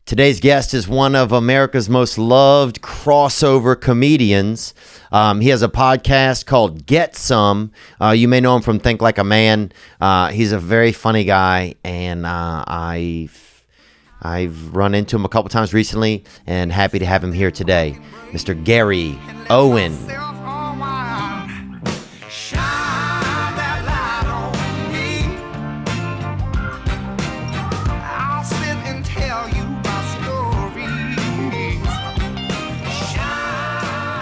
Today's guest is one of America's most loved crossover comedians. He has a podcast called Get Some. You may know him from Think Like a Man. He's a very funny guy, and I've run into him a couple times recently, and happy to have him here today, Mr. Gary Owen.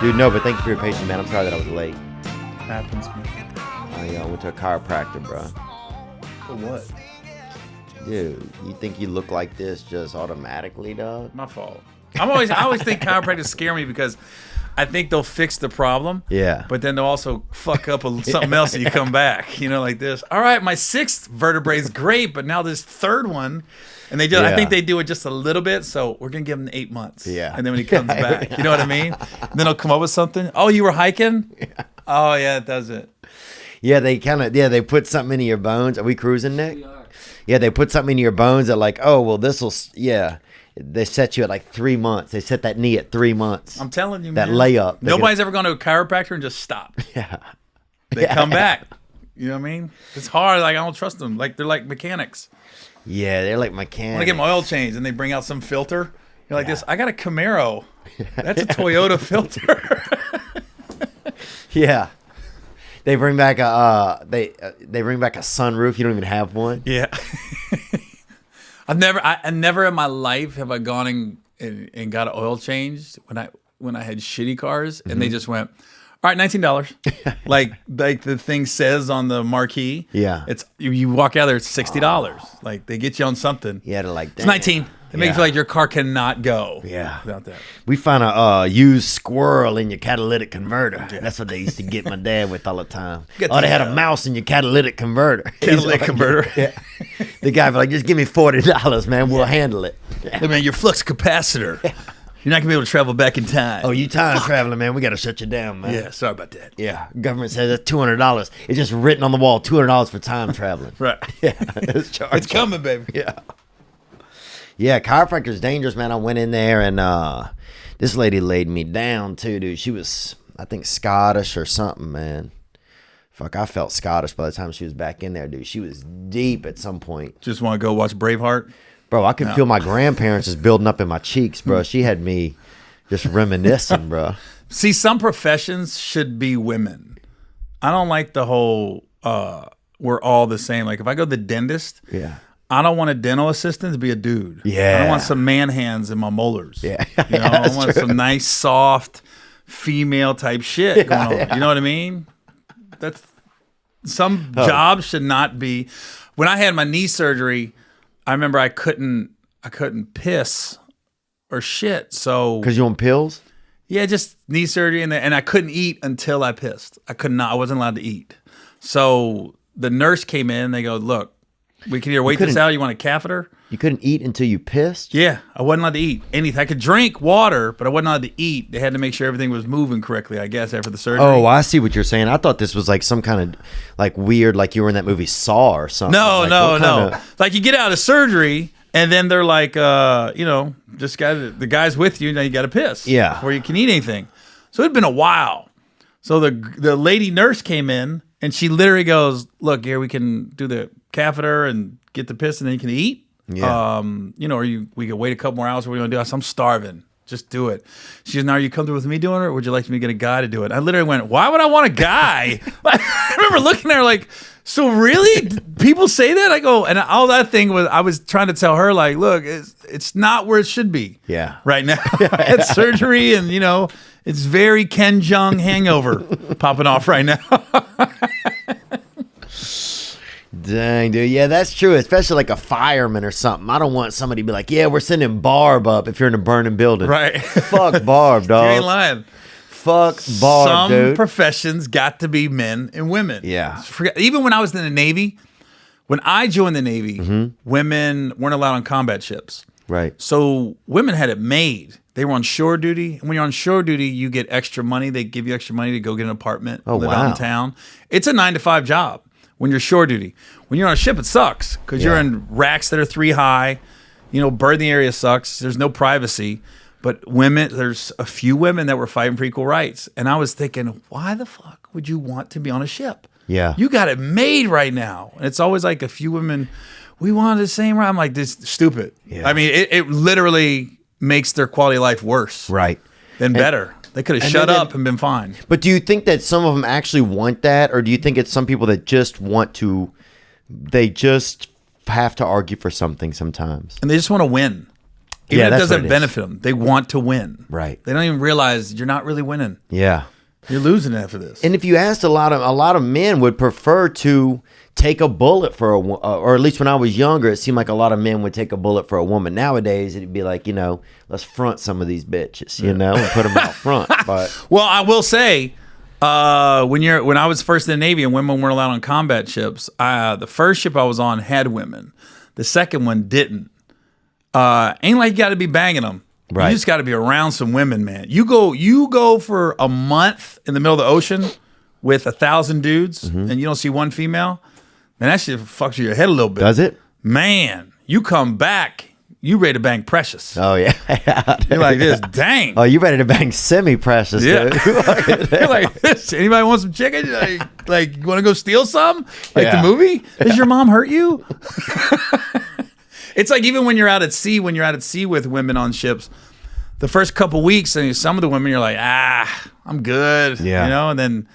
Dude, no, but thank you for your patience, man. I'm sorry that I was late. Happens, man. I went to a chiropractor, bro. For what? Dude, you think you look like this just automatically, dog? My fault. I always think chiropractors scare me because I think they'll fix the problem. Yeah. But then they'll also fuck up something else and you come back. You know, like this. All right, my sixth vertebrae is great, but now this third one, and they just, I think they do it just a little bit, so we're going to give him 8 months. Yeah. And then when he comes back, you know what I mean? Then he'll come up with something. Oh, you were hiking? Yeah. Oh, yeah, it does it. Yeah, they they put something into your bones. Are we cruising, Nick? We are. Yeah, they put something into your bones that like, oh, well, this will, yeah. They set you at like 3 months. They set that knee at 3 months. I'm telling you, that man. layup. Nobody's ever gone to a chiropractor and just stop. Yeah. They come back. You know what I mean? It's hard. Like, I don't trust them. Like, they're like mechanics. Yeah, they're like mechanics. I want to get my oil changed, and they bring out some filter. You're like this. I got a Camaro. That's a Toyota filter. Yeah. They bring back a they bring back a sunroof. You don't even have one. Yeah. I never in my life have I gone and got an oil changed when I had shitty cars, and they just went, all right, $19. like the thing says on the marquee. Yeah. It's you walk out there, it's $60. Like they get you on something. Yeah, they're like, it's 19. They make you feel like your car cannot go. Yeah. Without that. We found a used squirrel in your catalytic converter. Yeah. That's what they used to get my dad with all the time. Oh, they had a mouse in your catalytic converter. Catalytic converter. Yeah. The guy was like, just give me $40, man. We'll handle it. Yeah. Hey, man, your flux capacitor. Yeah. You're not going to be able to travel back in time. Oh, you time traveling, man. We got to shut you down, man. Yeah, sorry about that. Yeah. Government says that's $200. It's just written on the wall, $200 for time traveling. Right. Yeah. It's coming, baby. Yeah. Yeah, chiropractor's dangerous, man. I went in there, and this lady laid me down, too, dude. She was, I think, Scottish or something, man. Fuck, I felt Scottish by the time she was back in there, dude. She was deep at some point. Just want to go watch Braveheart? Bro, I could feel my grandparents just building up in my cheeks, bro. She had me just reminiscing, bro. See, some professions should be women. I don't like the whole, we're all the same. Like, if I go to the dentist, yeah, I don't want a dental assistant to be a dude. Yeah. I don't want some man hands in my molars. Yeah. You know, I want some nice, soft, female type shit going on. Yeah. You know what I mean? That's some jobs should not be. When I had my knee surgery, I remember I couldn't piss or shit. So because you on pills? Yeah, just knee surgery, and I couldn't eat until I pissed. I wasn't allowed to eat. So the nurse came in. They go, look, we can either wait this out. You want a catheter? You couldn't eat until you pissed? Yeah, I wasn't allowed to eat anything. I could drink water, but I wasn't allowed to eat. They had to make sure everything was moving correctly, I guess, after the surgery. Oh, I see what you're saying. I thought this was like some kind of like weird, like you were in that movie Saw or something. No, like, no. Like you get out of surgery, and then they're like, the guy's with you, now you got to piss. Yeah. Before you can eat anything. So it'd been a while. So the lady nurse came in, and she literally goes, look, here, we can do the catheter and get the piss, and then you can eat. Yeah. We could wait a couple more hours. What are you going to do? I said, I'm starving. Just do it. She goes, now, are you comfortable with me doing it, or would you like me to get a guy to do it? I literally went, why would I want a guy? I remember looking at her like, so really? People say that? I go, and all that thing was, I was trying to tell her, like, look, it's not where it should be. Yeah. Right now. I had surgery, and, it's very Ken Jeong hangover popping off right now. Dang, dude. Yeah, that's true. Especially like a fireman or something. I don't want somebody to be like, yeah, we're sending Barb up if you're in a burning building. Right. Fuck Barb, dog. You ain't lying. Fuck Barb, Some dude. professions got to be men and women. Yeah. Even when I was in the Navy, when I joined the Navy, women weren't allowed on combat ships. Right. So women had it made. They were on shore duty. And when you're on shore duty, you get extra money. They give you extra money to go get an apartment, live out in town. It's a 9-to-5 job when you're shore duty. When you're on a ship, it sucks because you're in racks that are 3 high. birthing area sucks. There's no privacy. But women, there's a few women that were fighting for equal rights. And I was thinking, why the fuck would you want to be on a ship? Yeah. You got it made right now. And it's always like a few women, we want the same right. I'm like, this is stupid. Yeah. I mean, it literally makes their quality of life worse. Right. Than better. They could have shut up and been fine. But do you think that some of them actually want that? Or do you think it's some people that just want to, they just have to argue for something sometimes? And they just want to win. Even if it doesn't benefit them, they want to win. Right. They don't even realize you're not really winning. Yeah. You're losing after this. And if you asked a lot of men would prefer to take a bullet for or at least when I was younger, it seemed like a lot of men would take a bullet for a woman. Nowadays, it'd be like, let's front some of these bitches, and put them out front. But well, I will say, when I was first in the Navy and women weren't allowed on combat ships, the first ship I was on had women. The second one didn't. Ain't like you got to be banging them. Right. You just got to be around some women, man. You go for a month in the middle of the ocean with 1,000 dudes, and you don't see one female. Man, that shit fucks your head a little bit. Does it? Man, you come back, you ready to bang Precious. Oh yeah. You're like this, dang. Oh, you ready to bang semi-Precious? Yeah. Dude. You're like this. Anybody want some chicken? Like you want to go steal some? Like the movie? Does your mom hurt you? It's like even when you're out at sea with women on ships, the first couple weeks, and some of the women, you're like, I'm good. Yeah. And then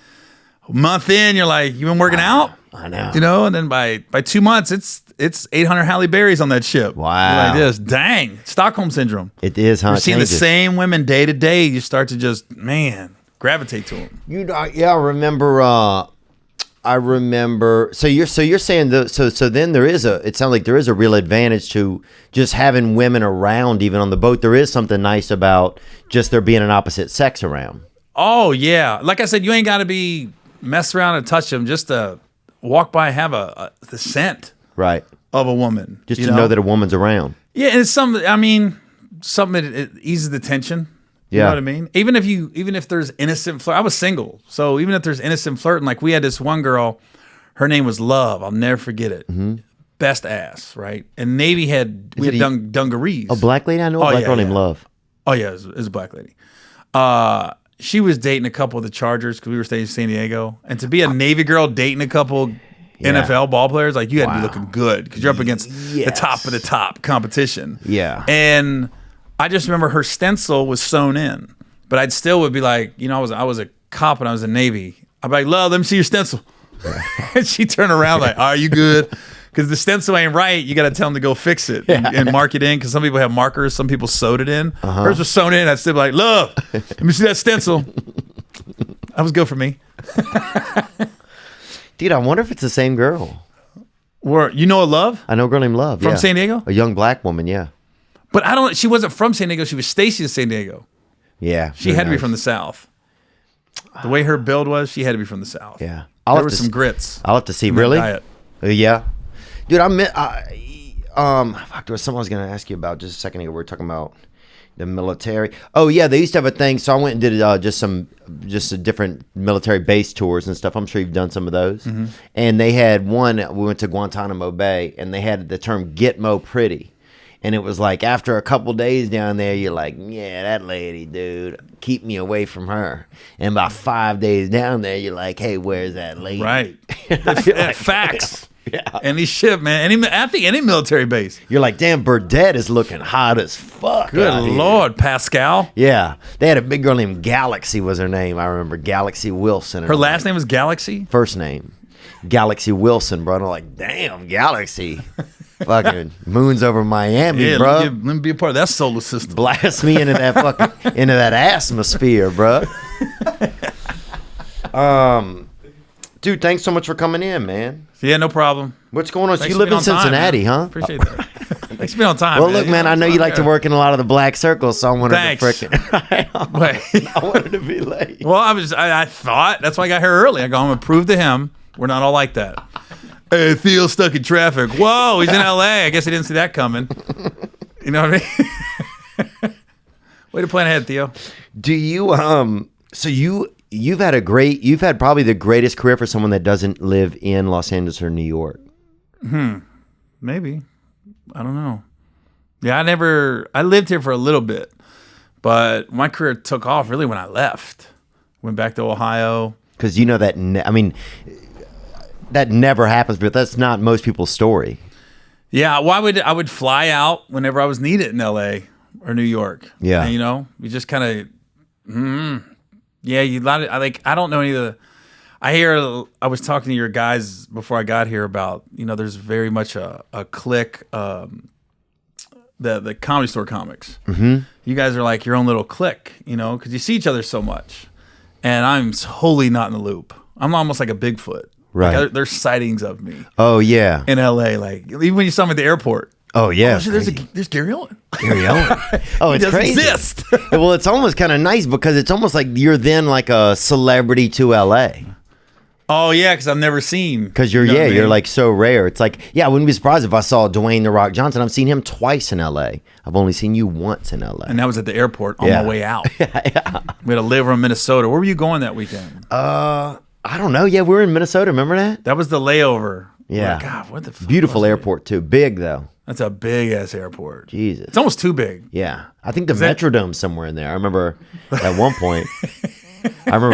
a month in, you're like, you been working out? I know. And then by 2 months, it's 800 Halle Berrys on that ship. Wow. You're like this. Dang. Stockholm Syndrome. It is, huh? You're seeing the same women day to day. You start to just, gravitate to them. I remember. So you're saying so then it sounds like there is a real advantage to just having women around, even on the boat. There is something nice about just there being an opposite sex around. Oh yeah, like I said, you ain't got to be mess around and touch them. Just to walk by, and have the scent right of a woman, just to know that a woman's around. Yeah, and it's something. I mean, something that it eases the tension. You know what I mean? Even if there's innocent flirt, I was single, so even if there's innocent flirting, like we had this one girl, her name was Love. I'll never forget it. Best ass, right? And Navy we had dungarees. A black lady? I know a black girl named Love. Oh yeah, it was a black lady. She was dating a couple of the Chargers because we were staying in San Diego, and to be a Navy girl dating a couple NFL ball players, like you had to be looking good because you're up against the top of the top competition. Yeah, and I just remember her stencil was sewn in, but I'd still would be like, I was a cop and I was in Navy. I'd be like, Love, let me see your stencil. And she turned around like, are you good? Because the stencil ain't right. You got to tell them to go fix it and mark it in. Because some people have markers. Some people sewed it in. Hers was sewn in. I'd still be like, Love, let me see that stencil. That was good for me. Dude, I wonder if it's the same girl. You know a Love? I know a girl named Love. From San Diego? A young black woman, yeah. But she wasn't from San Diego. She was Stacy of San Diego. Yeah. She had to be from the South. The way her build was, she had to be from the South. Yeah. There were some grits. I'll have to see. Really? Yeah. Dude, there was something I was going to ask you about just a second ago. We were talking about the military. Oh, yeah. They used to have a thing. So I went and did just a different military base tours and stuff. I'm sure you've done some of those. And they had one, we went to Guantanamo Bay, and they had the term Gitmo Pretty. And it was like after a couple days down there, you're like, yeah, that lady, dude, keep me away from her. And about 5 days down there, you're like, hey, where's that lady? Right. Facts. Yeah. Any ship, man. I think any military base. You're like, damn, Burdette is looking hot as fuck. Good Lord, Pascal. Yeah. They had a big girl named Galaxy was her name. I remember Galaxy Wilson. Her last name was Galaxy? First name. Galaxy Wilson, bro. And I'm like, damn, Galaxy. Fucking moons over Miami, bro. Let me be a part of that solar system. Blast me into that atmosphere, bro. Dude, thanks so much for coming in, man. Yeah, no problem. What's going on? So you live in Cincinnati, huh? Appreciate that. Thanks for being on time. Well, look, man, I know you like to work in a lot of the black circles, so I wanted to frickin' I wanted to be late. Well, I thought that's why I got here early. I go, I'm gonna prove to him we're not all like that. Hey, Theo stuck in traffic. Whoa, he's in LA. I guess he didn't see that coming. You know what I mean? Way to plan ahead, Theo. Do you so you've had probably the greatest career for someone that doesn't live in Los Angeles or New York. Maybe. I don't know. Yeah, I lived here for a little bit, but my career took off really when I left. Went back to Ohio. Because you know that, that never happens, but that's not most people's story. Yeah, well, I would fly out whenever I was needed in LA or New York. Yeah. And, you just kind of, yeah, I don't know any of the, I was talking to your guys before I got here about, there's very much a clique, the Comedy Store comics. Mm-hmm. You guys are like your own little clique, because you see each other so much. And I'm wholly not in the loop. I'm almost like a Bigfoot. Right. Like there's sightings of me. Oh, yeah. In LA, like even when you saw me at the airport. Oh, yeah. Oh, there's Gary Owen. Gary Owen. Oh, it's crazy. Exist. Well, it's almost kind of nice because it's almost like you're then like a celebrity to LA. Oh, yeah, because I've never seen. Because you're like so rare. It's like, yeah, I wouldn't be surprised if I saw Dwayne "The Rock" Johnson. I've seen him twice in LA. I've only seen you once in LA. And that was at the airport on my way out. Yeah. We had a layover in Minnesota. Where were you going that weekend? I don't know. Yeah, we were in Minnesota. Remember that? That was the layover. Yeah. God, what the fuck? Beautiful airport, too. Big, though. That's a big-ass airport. Jesus. It's almost too big. Yeah. I think the Metrodome's somewhere in there. I remember at one point,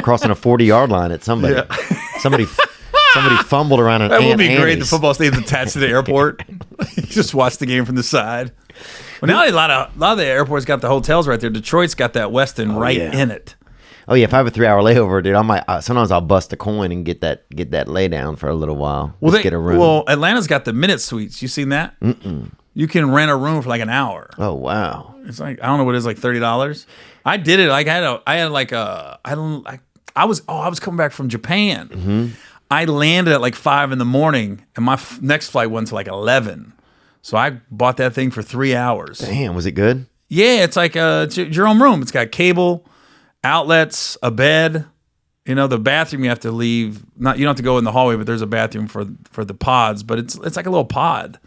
crossing a 40-yard line at somebody. Yeah. Somebody fumbled around an That would be Annie's. great. The football stadium's attached to the airport. You just watch the game from the side. Well, now a lot of the airports got the hotels right there. Detroit's got that Westin in it. Oh yeah, if I have a 3-hour layover, dude, I might. Sometimes I'll bust a coin and get that lay down for a little while. Well, get a room. Well, Atlanta's got the minute suites. You seen that? Mm-mm. You can rent a room for like an hour. Oh wow! It's like I don't know what it is, like $30. I did it. Like I was coming back from Japan. Mm-hmm. I landed at like 5 a.m, and my next flight went to like 11. So I bought that thing for 3 hours. Damn, was it good? Yeah, it's like it's your own room. It's got cable, outlets, a bed. The bathroom you have to leave. You don't have to go in the hallway, but there's a bathroom for the pods. But it's like a little pod.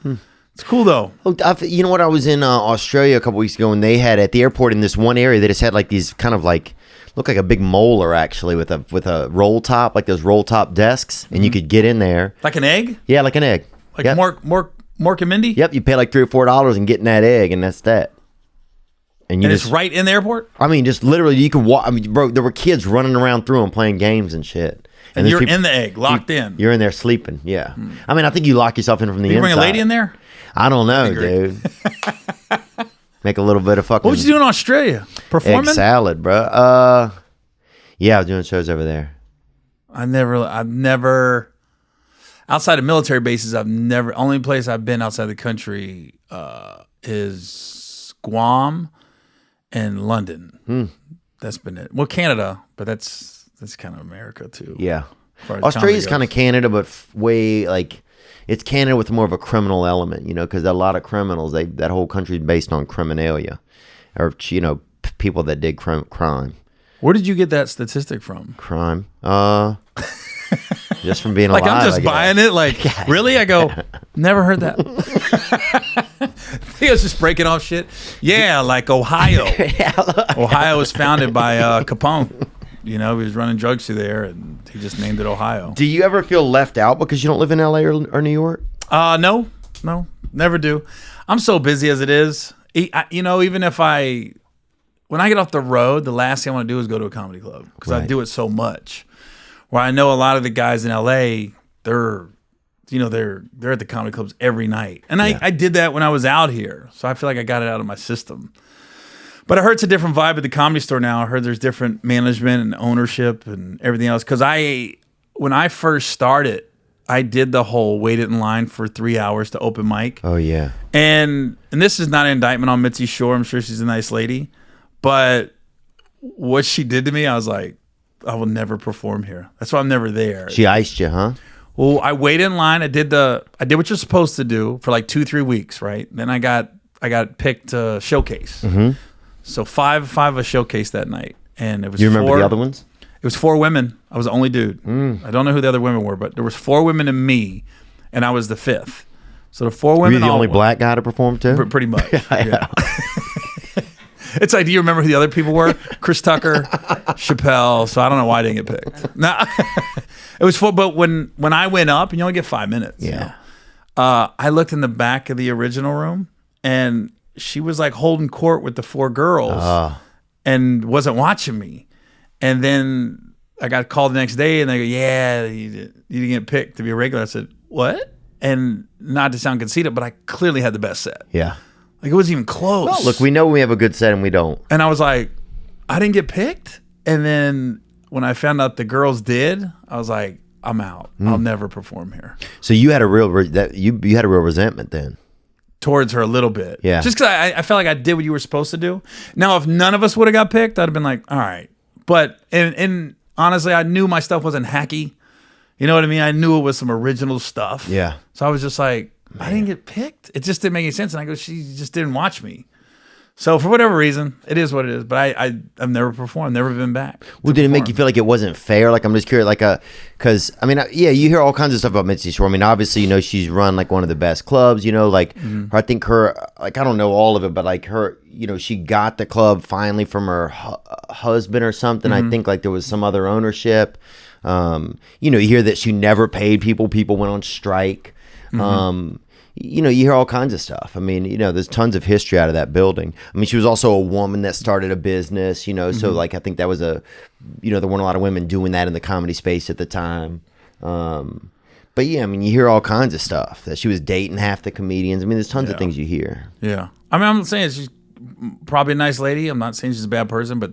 It's cool though. Oh, you know what? I was in Australia a couple weeks ago, and they had at the airport in this one area they just had like these kind of like look like a big molar actually with a roll top, like those roll top desks, and you could get in there like an egg. Yeah, like an egg. Like Mork and Mindy. Yep, you pay like $3 or $4 and get in that egg, and that's that. And it's right in the airport? I mean, just literally, you could walk. I mean, bro, there were kids running around through them playing games and shit. And you're in the egg, locked in. You're in there sleeping, yeah. I mean, I think you lock yourself in from the inside. You bring a lady in there? I don't know, dude. Make a little bit of fucking... What would you do in Australia? Performing? Egg salad, bro. Yeah, I was doing shows over there. I've never... Outside of military bases, only place I've been outside the country is Guam and London. That's been it. Well, Canada, but that's kind of America too. Yeah. Australia's kind of Canada, but way like it's Canada with more of a criminal element, because a lot of criminals, that whole country is based on criminalia, or people that did crime. Where did you get that statistic from? Crime. Just from being like alive. I'm just buying it. Like really? I go, never heard that. Theo's just breaking off shit. Yeah, like Ohio. Ohio was founded by Capone. He was running drugs through there, and he just named it Ohio. Do you ever feel left out because you don't live in LA or New York? No, never do. I'm so busy as it is. Even if when I get off the road, the last thing I want to do is go to a comedy club because I do it so much. Where I know a lot of the guys in LA, they're at the comedy clubs every night. And I did that when I was out here. So I feel like I got it out of my system. But I heard it's a different vibe at the Comedy Store now. I heard there's different management and ownership and everything else. Because when I first started, I did the whole waited in line for 3 hours to open mic. Oh, yeah. And this is not an indictment on Mitzi Shore. I'm sure she's a nice lady. But what she did to me, I was like, I will never perform here. That's why I'm never there. She iced you, huh? Well, I waited in line. I did what you're supposed to do for like 2-3 weeks, right? Then I got picked to showcase. Mm-hmm. So five a showcase that night, and it was. You remember the other ones? It was 4 women. I was the only dude. I don't know who the other women were, but there was 4 women and me, and I was the 5th. So the 4 women. Were you the only black guy to perform too? Pretty much. Yeah. It's like, do you remember who the other people were? Chris Tucker, Chappelle. So I don't know why I didn't get picked. No, it was fun. But when I went up, and you only get 5 minutes. Yeah. I looked in the back of the original room, and she was like holding court with the 4 girls and wasn't watching me. And then I got called the next day and they go, yeah, you didn't get picked to be a regular. I said, what? And not to sound conceited, but I clearly had the best set. Yeah. Like it wasn't even close. Well, look, we know we have a good set and we don't. And I was like, I didn't get picked. And then when I found out the girls did, I was like, I'm out. I'll never perform here. So you had a real you had a real resentment then. Towards her a little bit. Yeah. Just because I felt like I did what you were supposed to do. Now, if none of us would have got picked, I'd have been like, all right. But and honestly, I knew my stuff wasn't hacky. You know what I mean? I knew it was some original stuff. Yeah. So I was just like, I didn't get picked. It just didn't make any sense. And I go, she just didn't watch me. So for whatever reason, it is what it is. But I've never performed, never been back. Well, did it make you feel like it wasn't fair? Like, I'm just curious, like because I mean, yeah, you hear all kinds of stuff about Mitzi Shore. I mean, obviously, you know, she's run like one of the best clubs. You know, like I think her, like I don't know all of it, but like her, you know, she got the club finally from her husband or something. I think like there was some other ownership. You know, you hear that she never paid people. People went on strike. You know, you hear all kinds of stuff. I mean, you know, there's tons of history out of that building. I mean, she was also a woman that started a business, you know, so like I think that was you know, there weren't a lot of women doing that in the comedy space at the time. But yeah, I mean, you hear all kinds of stuff, that she was dating half the comedians. I mean, there's tons of things you hear. Yeah. I mean, I'm not saying she's probably a nice lady. I'm not saying she's a bad person, but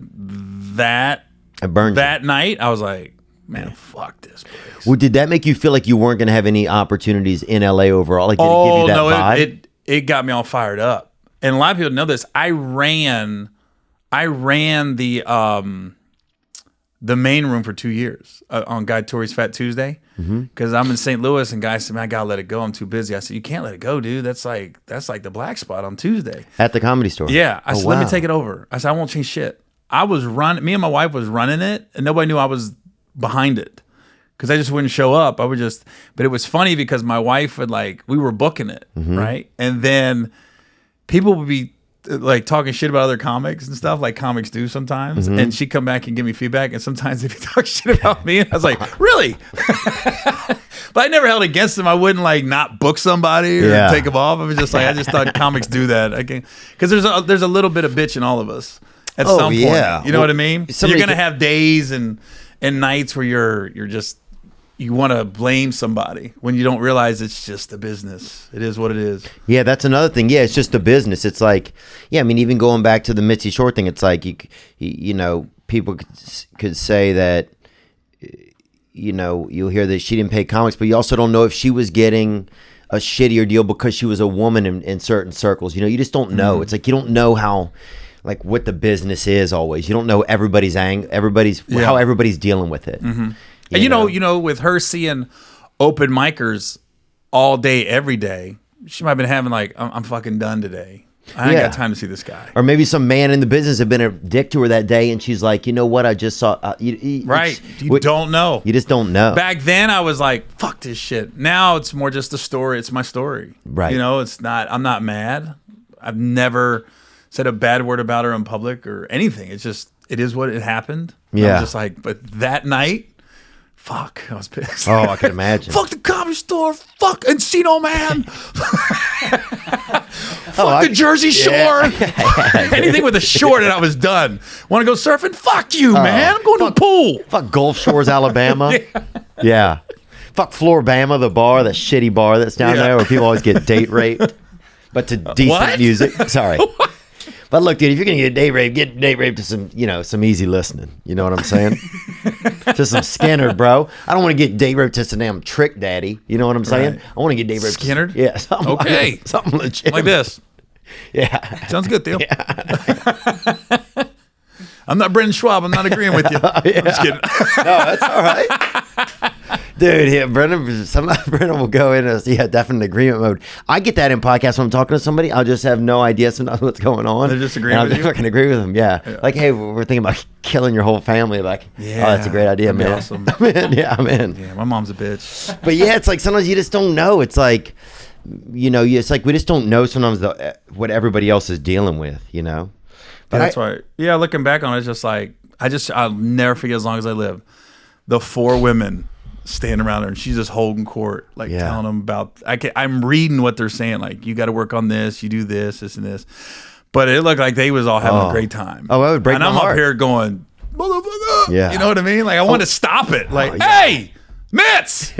that night, I was like, man, fuck this place. Well, did that make you feel like you weren't going to have any opportunities in LA overall? Like, did it give you that vibe? It got me all fired up. And a lot of people know this. I ran the main room for 2 years on Guy Tori's Fat Tuesday because I'm in St. Louis and guys said, man, I gotta let it go. I'm too busy. I said, you can't let it go, dude. That's like the black spot on Tuesday at the Comedy Store. Yeah, I said, let me take it over. I said, I won't change shit. Me and my wife was running it, and nobody knew I was behind it because I just wouldn't show up. But it was funny because my wife would we were booking it, right? And then people would be like talking shit about other comics and stuff like comics do sometimes. And she'd come back and give me feedback. And sometimes they'd be talking shit about me. And I was like, really? But I never held against them. I wouldn't not book somebody or take them off. I was just like, I just thought comics do that. Because there's a little bit of bitch in all of us at some point. You know what I mean? You're going to have days and nights where you're just, you want to blame somebody when you don't realize it's just a business. It is what it is. Yeah, that's another thing. Yeah, it's just a business. It's like, yeah, I mean, even going back to the Mitzi Shore thing, it's like, you know, people could say that, you know, you'll hear that she didn't pay comics, but you also don't know if she was getting a shittier deal because she was a woman in certain circles. You know, you just don't know. It's like you don't know how, like, what the business is always. You don't know how everybody's dealing with it. And you know, with her seeing open micers all day, every day, she might have been having I'm fucking done today. I ain't got time to see this guy. Or maybe some man in the business had been a dick to her that day, and she's like, you know what? I just saw. Right. You don't know. You just don't know. Back then, I was like, fuck this shit. Now it's more just a story. It's my story. Right. You know, it's not. I'm not mad. I've never said a bad word about her in public or anything. It's just, it is what it happened. Yeah. I was just like, but that night. Fuck, I was pissed. Oh, I can imagine. Fuck the Comedy Store. Fuck Encino Man. Fuck the Jersey Shore. Anything with a shore and I was done. Want to go surfing? Fuck you, man. I'm going to the pool. Fuck Gulf Shores, Alabama. Yeah. Fuck Floribama, the bar, that shitty bar that's down there where people always get date raped. But to decent music. Sorry. But look, dude, if you're gonna get date raped to some easy listening. You know what I'm saying? To some Skinner, bro. I don't want to get date raped to some damn Trick Daddy. You know what I'm saying? I want to get date raped. Skinner? Yeah. Something something legit. Like this. Yeah. Sounds good, Theo. Yeah. I'm not Brendan Schwab. I'm not agreeing with you. I'm just kidding. No, that's all right. Dude, yeah, Brendan will go in as definite agreement mode. I get that in podcasts when I'm talking to somebody. I'll just have no idea sometimes what's going on. They're just agreeing with you? I can agree with them, yeah. Like, hey, we're thinking about killing your whole family. Like, oh, that's a great idea, man. Awesome. I'm in. Yeah, my mom's a bitch. But yeah, it's like sometimes you just don't know. It's like, you know, it's like we just don't know sometimes what everybody else is dealing with, you know? But that's why, looking back on it, it's just like, I'll never forget as long as I live. The 4 women standing around her, and she's just holding court, like telling them about. I'm reading what they're saying, like, you got to work on this, you do this, this, and this. But it looked like they was all having a great time. Oh, that would break my heart. And I'm up here going, motherfucker. Yeah. You know what I mean? Like, I want to stop it. Like, hey, Mitts,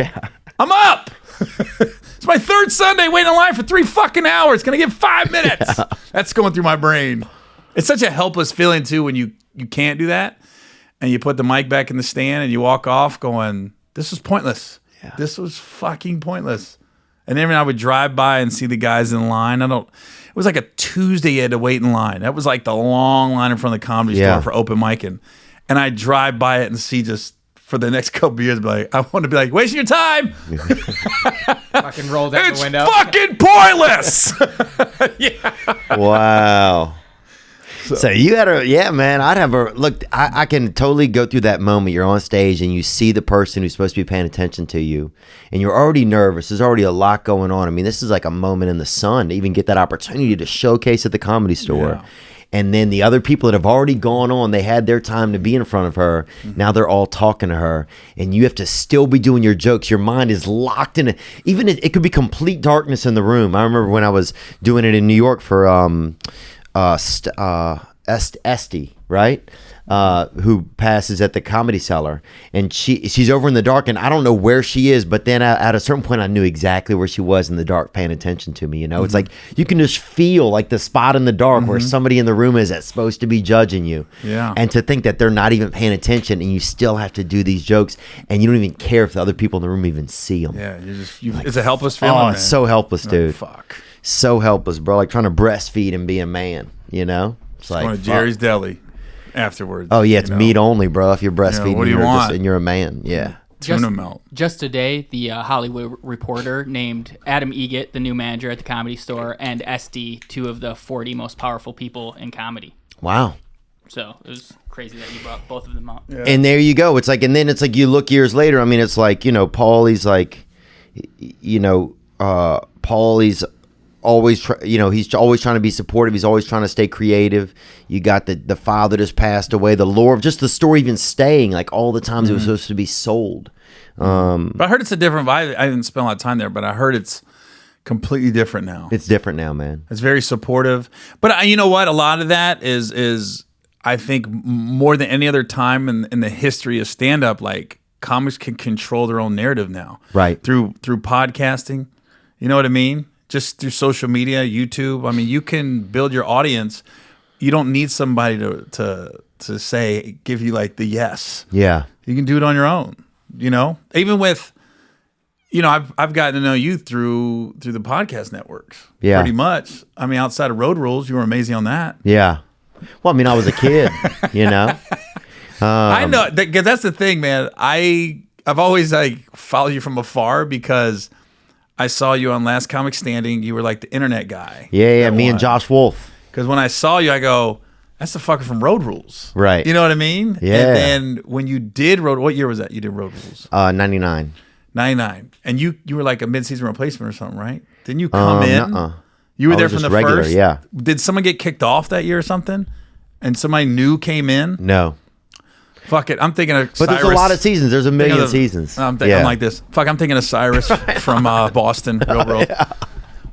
I'm up. It's my third Sunday waiting in line for 3 fucking hours. Can I get 5 minutes? That's going through my brain. It's such a helpless feeling, too, when you can't do that. And you put the mic back in the stand and you walk off going, this was pointless. Yeah. This was fucking pointless. And then when I would drive by and see the guys in line, it was like a Tuesday you had to wait in line. That was like the long line in front of the Comedy Store for open micing. And I drive by it and see just for the next couple of years, I want to be like, wasting your time. Fucking roll down the window. It's fucking pointless. Wow. So you gotta, man, I'd have a look. I can totally go through that moment. You're on stage and you see the person who's supposed to be paying attention to you, and you're already nervous. There's already a lot going on. I mean, this is like a moment in the sun to even get that opportunity to showcase at the Comedy Store. Yeah. And then the other people that have already gone on, they had their time to be in front of her. Mm-hmm. Now they're all talking to her, and you have to still be doing your jokes. Your mind is locked in it. Even it could be complete darkness in the room. I remember when I was doing it in New York for Esty, right? Who passes at the Comedy Cellar, and she's over in the dark, and I don't know where she is, but then at a certain point I knew exactly where she was in the dark, paying attention to me. You know, it's like you can just feel like the spot in the dark where somebody in the room is that's supposed to be judging you. Yeah. And to think that they're not even paying attention, and you still have to do these jokes, and you don't even care if the other people in the room even see them. Yeah, it's a helpless feeling. Oh, it's so helpless, dude. Fuck. So helpless, bro. Like trying to breastfeed and be a man. You know, it's like going to Jerry's Deli afterwards. Oh yeah, it's meat only, bro. If you're breastfeeding, what do you want? And you're a man. Yeah. Tuna melt. Just today, the Hollywood Reporter named Adam Egget the new manager at the Comedy Store, and SD 2 of the 40 most powerful people in comedy. Wow. So it was crazy that you brought both of them up. Yeah. And there you go. It's like, and then it's like you look years later. I mean, it's like, you know, Paulie's like, you know, Paulie's always he's always trying to be supportive. He's always trying to stay creative. You got the father just passed away, the lore of just the story even staying, like all the times it was supposed to be sold. But I heard it's a different vibe. I didn't spend a lot of time there, but I heard it's completely different now. It's different now, man. It's very supportive. But you know what? A lot of that is I think more than any other time in the history of stand-up, like comics can control their own narrative now. Right. Through podcasting. You know what I mean? Just through social media, YouTube. I mean, you can build your audience. You don't need somebody to say, give you like the yes. Yeah. You can do it on your own, you know? Even with, you know, I've gotten to know you through the podcast networks. Yeah. Pretty much. I mean, outside of Road Rules, you were amazing on that. Yeah. Well, I mean, I was a kid, you know? I know, because that's the thing, man. I've always like followed you from afar because I saw you on Last Comic Standing. You were like the internet guy. Yeah, me and Josh Wolf. Because when I saw you, I go, that's the fucker from Road Rules. Right. You know what I mean? Yeah. And then when you did what year was that you did Road Rules? 99. 99. And you were like a mid-season replacement or something, right? Didn't you come in? You were there from the regular, first? Yeah. Did someone get kicked off that year or something? And somebody new came in? No. Fuck it. I'm thinking of But Cyrus. there's a lot of seasons. There's a million seasons. I'm like this. Fuck, I'm thinking of Cyrus from Boston, Real World. Yeah.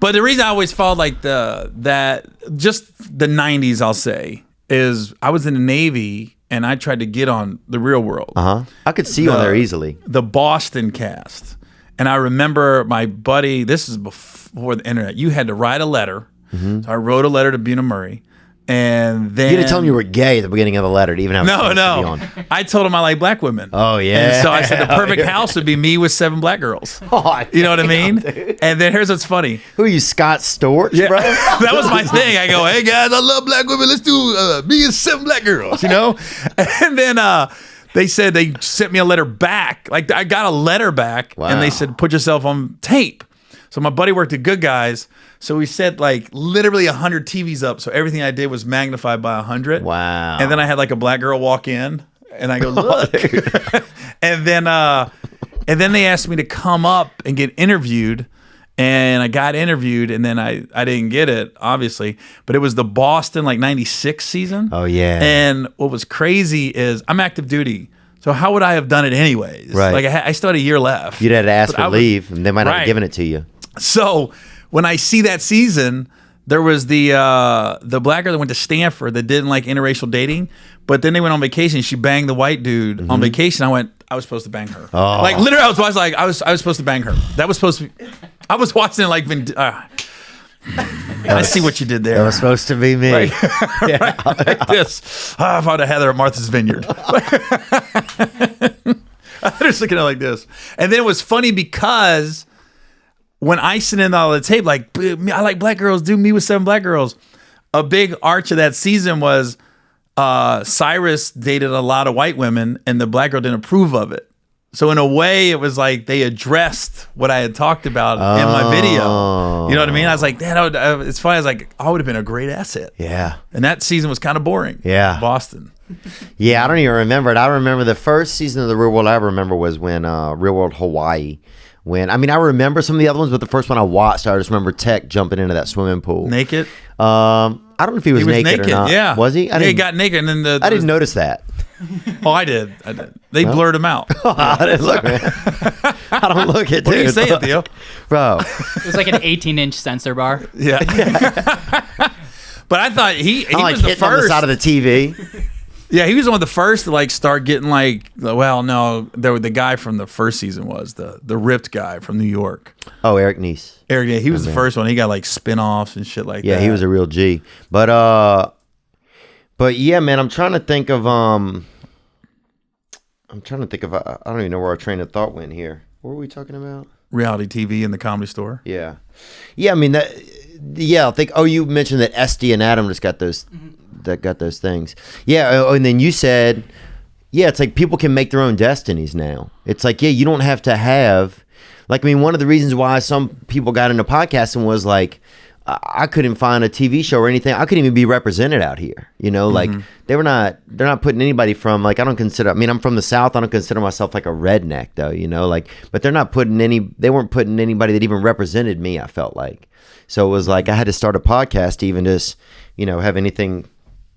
But the reason I always followed like just the 90s, I'll say, is I was in the Navy and I tried to get on the Real World. I could see you on there easily. The Boston cast. And I remember my buddy, this is before the internet, you had to write a letter. So I wrote a letter to Buna Murray. And then you didn't tell him you were gay at the beginning of the letter to even have a chance to be on. I told him I like black women. Oh yeah. And so I said the perfect house would be me with 7 black girls. Oh, you know what I mean? Dude. And then here's what's funny. Who are you, Scott Storch, bro? That was my thing. I go, hey guys, I love black women. Let's do me and 7 black girls. You know? And then they said they sent me a letter back. Like I got a letter back, and they said put yourself on tape. So my buddy worked at Good Guys. So we set like literally 100 TVs up. So everything I did was magnified by 100. Wow. And then I had like a black girl walk in and I go, look. and then they asked me to come up and get interviewed. And I got interviewed, and then I didn't get it, obviously. But it was the Boston like 96 season. Oh, yeah. And what was crazy is I'm active duty. So how would I have done it anyways? Right. Like I still had a year left. You'd have to ask But for leave, and they might not have Right. given it to you. So when I see that season, there was the black girl that went to Stanford that didn't like interracial dating, but then they went on vacation. She banged the white dude on vacation. I was supposed to bang her. Oh. Like literally, I was supposed to bang her. That was supposed to be. I was watching it like. I see what you did there. That was supposed to be me. Like, like this. If I would have Heather at Martha's Vineyard. I was looking at it like this. And then it was funny because when I sent in all the tape, like, I like black girls, do me with 7 black girls. A big arch of that season was Cyrus dated a lot of white women and the black girl didn't approve of it. So in a way, it was like they addressed what I had talked about in my video. You know what I mean? I was like, it's funny. I was like, I would have been a great asset. Yeah. And that season was kind of boring. Yeah. Boston. Yeah, I don't even remember it. I remember the first season of The Real World I remember was when Real World Hawaii. I remember some of the other ones, but the first one I watched, I just remember Tech jumping into that swimming pool. Naked? I don't know if he was naked or not. Yeah. Was he? He got naked. And then I didn't notice that. Oh, I did. They blurred him out. I didn't look, man. I don't look at What are you saying, Theo? Bro. It was like an 18-inch sensor bar. Yeah. But I thought he I'm like was the hitting on the first. side of the TV. Yeah, he was one of the first to like start getting like. Well, no, the guy from the first season was the ripped guy from New York. Oh, Eric Neese. Eric, yeah, he was the first one. He got like spin-offs and shit like that. Yeah, he was a real G. But yeah, man, I'm trying to think of I don't even know where our train of thought went here. What were we talking about? reality TV in the Comedy Store. Yeah. Yeah, I mean that. Yeah, I think. Oh, you mentioned that SD and Adam just got those. That got those things. Yeah. Oh, and then you said, yeah, it's like people can make their own destinies now. It's like, yeah, you don't have to have. Like, I mean, one of the reasons why some people got into podcasting was like, I couldn't find a TV show or anything. I couldn't even be represented out here. You know, like they're not putting anybody from like, I'm from the South. I don't consider myself like a redneck though, you know, like, but they weren't putting anybody that even represented me. I felt like, so it was like, I had to start a podcast to even just, you know, have anything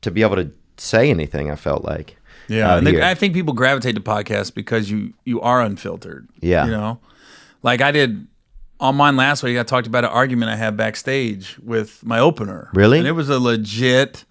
to be able to say anything. I felt like, yeah. I think people gravitate to podcasts because you are unfiltered. Yeah. You know, like I did. On mine last week, I talked about an argument I had backstage with my opener. Really? And it was a legit.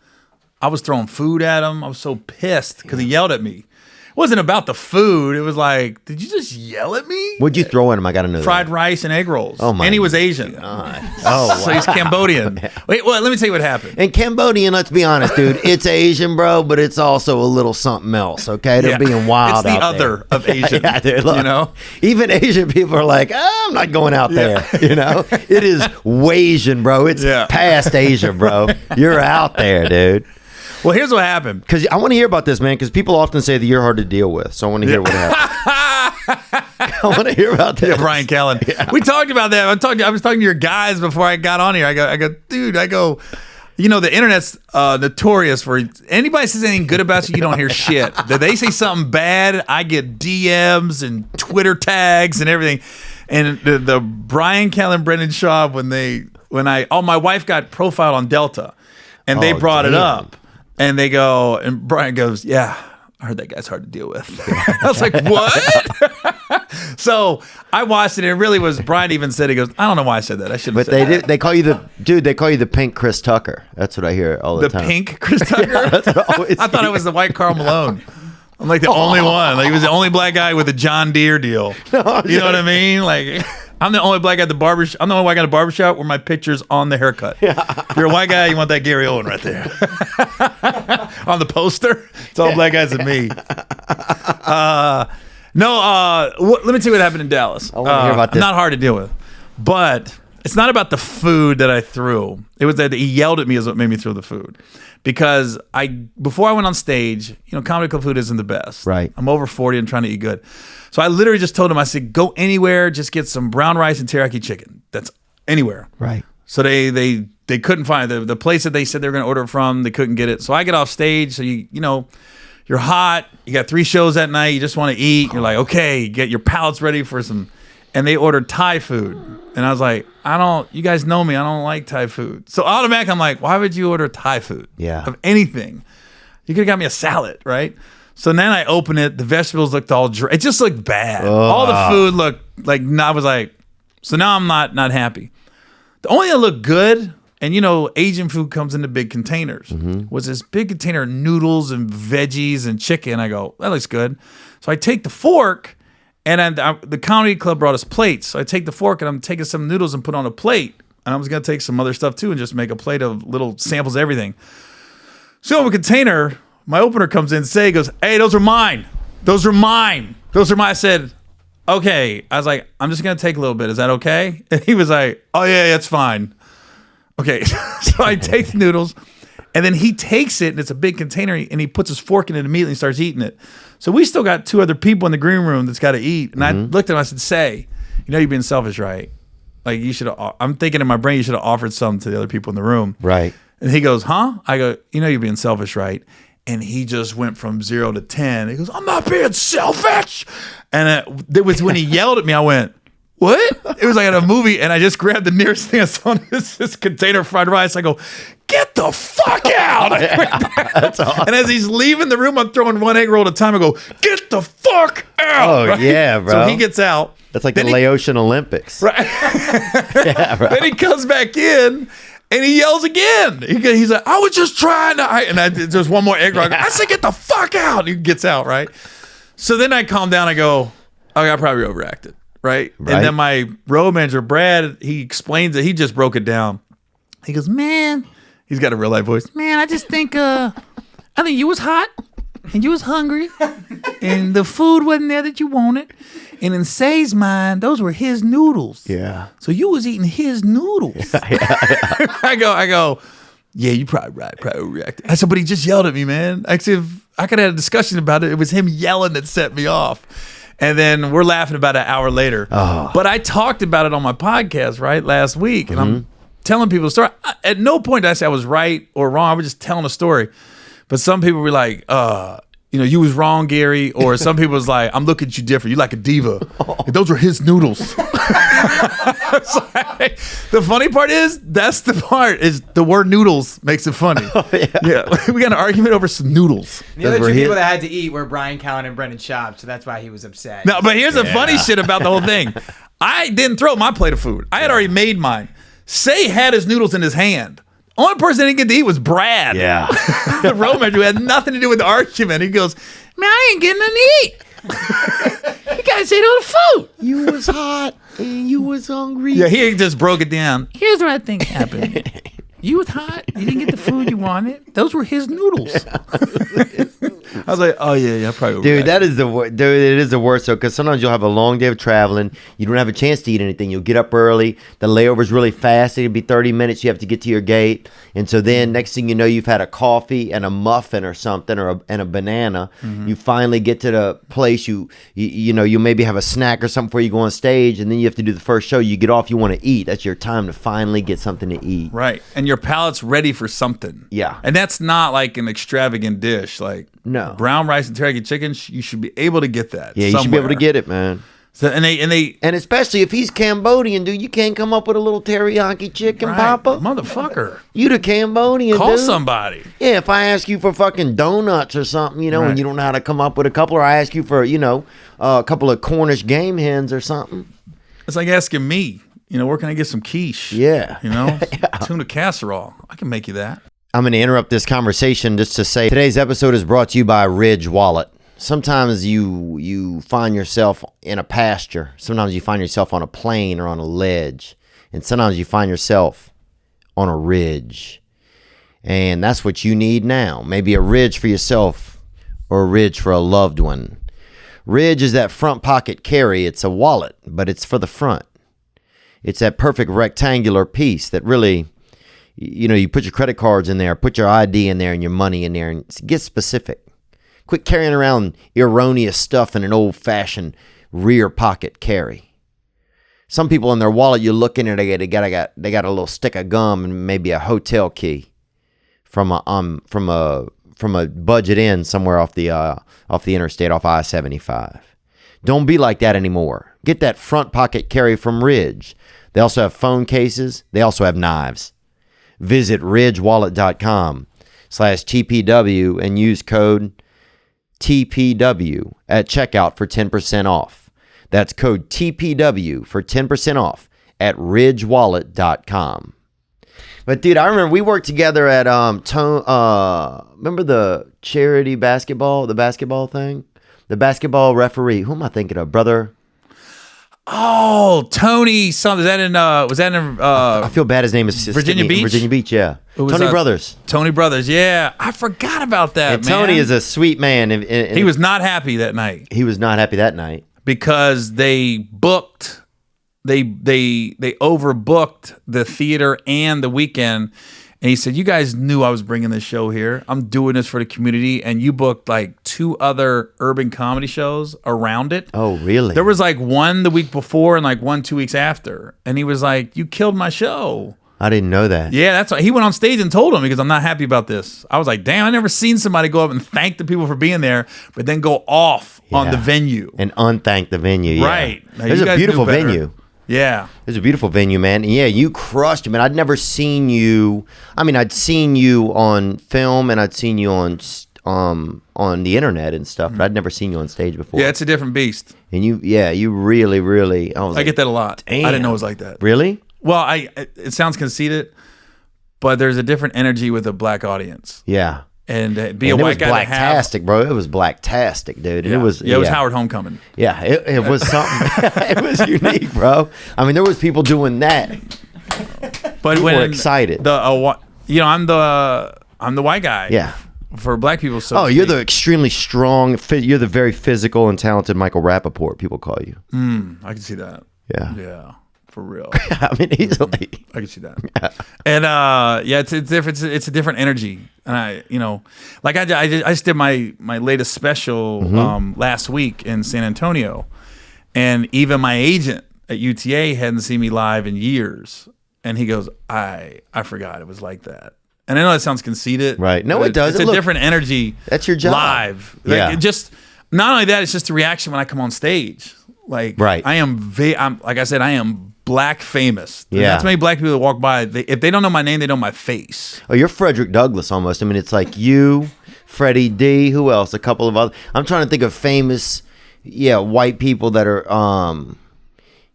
I was throwing food at him. I was so pissed because he yelled at me. It wasn't about the food. It was like, did you just yell at me? What'd you throw at him? I got to know. Fried rice and egg rolls. Oh my! And he was Asian. God. Oh, wow. So he's Cambodian. Wait, well, let me tell you what happened. And Cambodian, let's be honest, dude, it's Asian, bro, but it's also a little something else, okay? They're being wild It's the out other there. of Asian. Yeah, dude, look, you know? even Asian people are like, I'm not going out there, you know? It is Asian, bro. It's past Asia, bro. You're out there, dude. Well, here's what happened. Because I want to hear about this, man, because people often say that you're hard to deal with, so I want to hear what happened. I want to hear about that. Yeah, Brian Callen. Yeah. We talked about that. I was talking to your guys before I got on here. I go, dude, you know, the internet's notorious for anybody says anything good about you, you don't hear shit. That they say something bad, I get DMs and Twitter tags and everything. And the Brian Callen, Brendan Schaub, my wife got profiled on Delta, and they brought it up, and they go, and Brian goes, yeah, I heard that guy's hard to deal with. I was like, what? So I watched it, and it really was. Brian even said, he goes, I don't know why I said that. I should have said that. They call you they call you the pink Chris Tucker. That's what I hear all the time. The pink Chris Tucker? Yeah, that's what I always I thought it was the white Karl Malone. I'm like the only one. Like he was the only black guy with a John Deere deal. You know what I mean? Like I'm the only black guy at the barbershop. I'm the only white guy at the barbershop where my picture's on the haircut. Yeah. If you're a white guy, you want that Gary Owen right there. On the poster, it's all black guys and me. Let me tell you what happened in Dallas. I want to hear about this. Not hard to deal with, but it's not about the food that I threw. It was that he yelled at me is what made me throw the food. Because before I went on stage, you know, comedy club food isn't the best. Right. I'm over 40 and trying to eat good. So I literally just told him, I said, go anywhere, just get some brown rice and teriyaki chicken. That's anywhere. Right. So they couldn't find the place that they said they were going to order it from. They couldn't get it. So I get off stage. So you know, you're hot. You got 3 shows that night. You just want to eat. You're like, okay, get your palates ready for some. And they ordered Thai food. And I was like, you guys know me. I don't like Thai food. So automatically I'm like, why would you order Thai food? Yeah. Of anything. You could have got me a salad, right? So then I open it. The vegetables looked all dry. It just looked bad. All the food looked like, I was like, so now I'm not happy. The only thing that looked good, and Asian food comes into big containers, was this big container of noodles and veggies and chicken. I go, that looks good. So I take the fork, and the comedy club brought us plates. So I take the fork, and I'm taking some noodles and put on a plate. And I was going to take some other stuff too and just make a plate of little samples of everything. So in a container, my opener comes in, goes, hey, those are mine. Those are mine. Those are mine. I said, okay. I was like, I'm just going to take a little bit. Is that okay? And he was like, oh, yeah, that's fine. Okay. So I take the noodles, and then he takes it, and it's a big container, and he puts his fork in it immediately and starts eating it. So we still got 2 other people in the green room that's got to eat. And I looked at him, I said, you're being selfish, right? Like, you should have, I'm thinking in my brain, you should have offered some to the other people in the room. Right. And he goes, huh? I go, you're being selfish, right? And he just went from 0 to 10. He goes, I'm not being selfish. And it was when he yelled at me, I went, what? It was like at a movie, and I just grabbed the nearest thing I saw on this container of fried rice. I go, get the fuck out. That's awesome. And as he's leaving the room, I'm throwing 1 egg roll at a time. I go, get the fuck out. Oh, right? Yeah, bro. So he gets out. That's like the Laotian Olympics. Right. Yeah, bro. Then he comes back in, and he yells again. He's like, I was just trying to. And there's 1 more egg roll. I said, get the fuck out. And he gets out, right? So then I calm down. I go, okay, I probably overreacted. Right? And then my road manager, Brad, he explains it. He just broke it down. He goes, man, he's got a real life voice. Man, I just think, I think you was hot and you was hungry and the food wasn't there that you wanted. And in Say's mind, those were his noodles. Yeah. So you was eating his noodles. I go, yeah, you probably right. Probably overreacted. I said, but he just yelled at me, man. I said, if I could have had a discussion about it. It was him yelling that set me off. And then we're laughing about an hour later. Oh. But I talked about it on my podcast, right, last week. And I'm telling people a story. At no point did I say I was right or wrong. I was just telling a story. But some people were like, you was wrong, Gary. Or some people was like, I'm looking at you different. You like a diva. And those were his noodles. Like, the funny part is, that's the part, is the word noodles makes it funny. Oh, yeah. We got an argument over some noodles. The other 2 people that had to eat were Brian Callen and Brendan Schaub, so that's why he was upset. No, but here's the funny shit about the whole thing. I didn't throw my plate of food. I had already made mine. Say had his noodles in his hand. Only person that didn't get to eat was Brad. Yeah. The road manager, who had nothing to do with the argument. He goes, man, I ain't getting nothing to eat. You guys ate all the food. You was hot and you was hungry. Yeah, he just broke it down. Here's what I think happened. You was hot. You didn't get the food you wanted. Those were his noodles. I was like, oh yeah, probably. Dude, that is it is the worst. So, because sometimes you'll have a long day of traveling, you don't have a chance to eat anything. You'll get up early. The layover's really fast. It'll be 30 minutes. You have to get to your gate, and so then next thing you know, you've had a coffee and a muffin or something, and a banana. You finally get to the place. You maybe have a snack or something before you go on stage, and then you have to do the first show. You get off. You want to eat. That's your time to finally get something to eat. Right, and your palate's ready for something. Yeah, and that's not like an extravagant dish. Like, no, brown rice and teriyaki chicken, you should be able to get that. Yeah, you should be able to get it, man. So and especially if he's Cambodian, dude, you can't come up with a little teriyaki chicken, right, Papa. Motherfucker. You the Cambodian, Call dude. somebody. Yeah, if I ask you for fucking donuts or something, right, and you don't know how to come up with a couple, or I ask you for, a couple of Cornish game hens or something. It's like asking me, where can I get some quiche? Yeah. Tuna casserole. I can make you that. I'm going to interrupt this conversation just to say today's episode is brought to you by Ridge Wallet. Sometimes you find yourself in a pasture. Sometimes you find yourself on a plane or on a ledge. And sometimes you find yourself on a ridge. And that's what you need now. Maybe a ridge for yourself or a ridge for a loved one. Ridge is that front pocket carry. It's a wallet, but it's for the front. It's that perfect rectangular piece that really, you put your credit cards in there, put your ID in there and your money in there, and get specific. Quit carrying around erroneous stuff in an old-fashioned rear pocket carry. Some people in their wallet, you look in it, they got a little stick of gum and maybe a hotel key from a budget inn somewhere off the interstate, off I-75. Don't be like that anymore. Get that front pocket carry from Ridge. They also have phone cases. They also have knives. Visit ridgewallet.com/TPW and use code TPW at checkout for 10% off. That's code TPW for 10% off at ridgewallet.com. But dude, I remember we worked together at remember the charity basketball, the basketball thing? The basketball referee. Who am I thinking of? Brother? Oh, Tony something. Was that in I feel bad his name is Virginia Beach? Virginia Beach, yeah. was, Tony Brothers. Tony Brothers, yeah. I forgot about that, And man. Tony is a sweet man. He was not happy that night. He was not happy that night. Because they overbooked the theater and the weekend, and he said, you guys knew I was bringing this show here. I'm doing this for the community, and you booked like 2 other urban comedy shows around it. Oh, really? There was like one the week before and like one 2 weeks after, and he was like, you killed my show. I didn't know that. Yeah, that's why he went on stage and told him, because I'm not happy about this. I was like, damn, I never seen somebody go up and thank the people for being there, but then go off on the venue. And unthank the venue. Yeah. Right. Now, It was you a guys beautiful knew better. venue. Yeah. It was a beautiful venue, man. And yeah, you crushed it, man. I'd never seen you. I mean, I'd seen you on film and I'd seen you on the internet and stuff, but I'd never seen you on stage before. Yeah, it's a different beast. And you really, really. I get that a lot. Damn. I didn't know it was like that. Really? Well, it sounds conceited, but there's a different energy with a black audience. Yeah. And And be a it white was guy to have. blacktastic, bro. It was blacktastic, dude. And Yeah. it was it was Howard Homecoming. Yeah, it was something. It was unique, bro. I mean, there was people doing that. But People when were excited. I'm the white guy. Yeah. For black people. So Oh, you're the extremely strong. You're the very physical and talented Michael Rappaport. People call you. I can see that. Yeah. Yeah. For real. I mean, easily. I can see that. And it's different. It's a different energy. And I just did my latest special last week in San Antonio, and even my agent at UTA hadn't seen me live in years, and he goes, I forgot it was like that. And I know that sounds conceited, Right. No, but it does. It's Look, a different energy. that's your job. Live. Yeah. It just not only that, it's just the reaction when I come on stage. Like, Right. I'm like I said, I am black famous. Yeah. That's many black people that walk by. If they don't know my name, they know my face. Oh, you're Frederick Douglass almost. I mean, it's like you, Freddie D. Who else? A couple of other. I'm trying to think of famous, white people that are.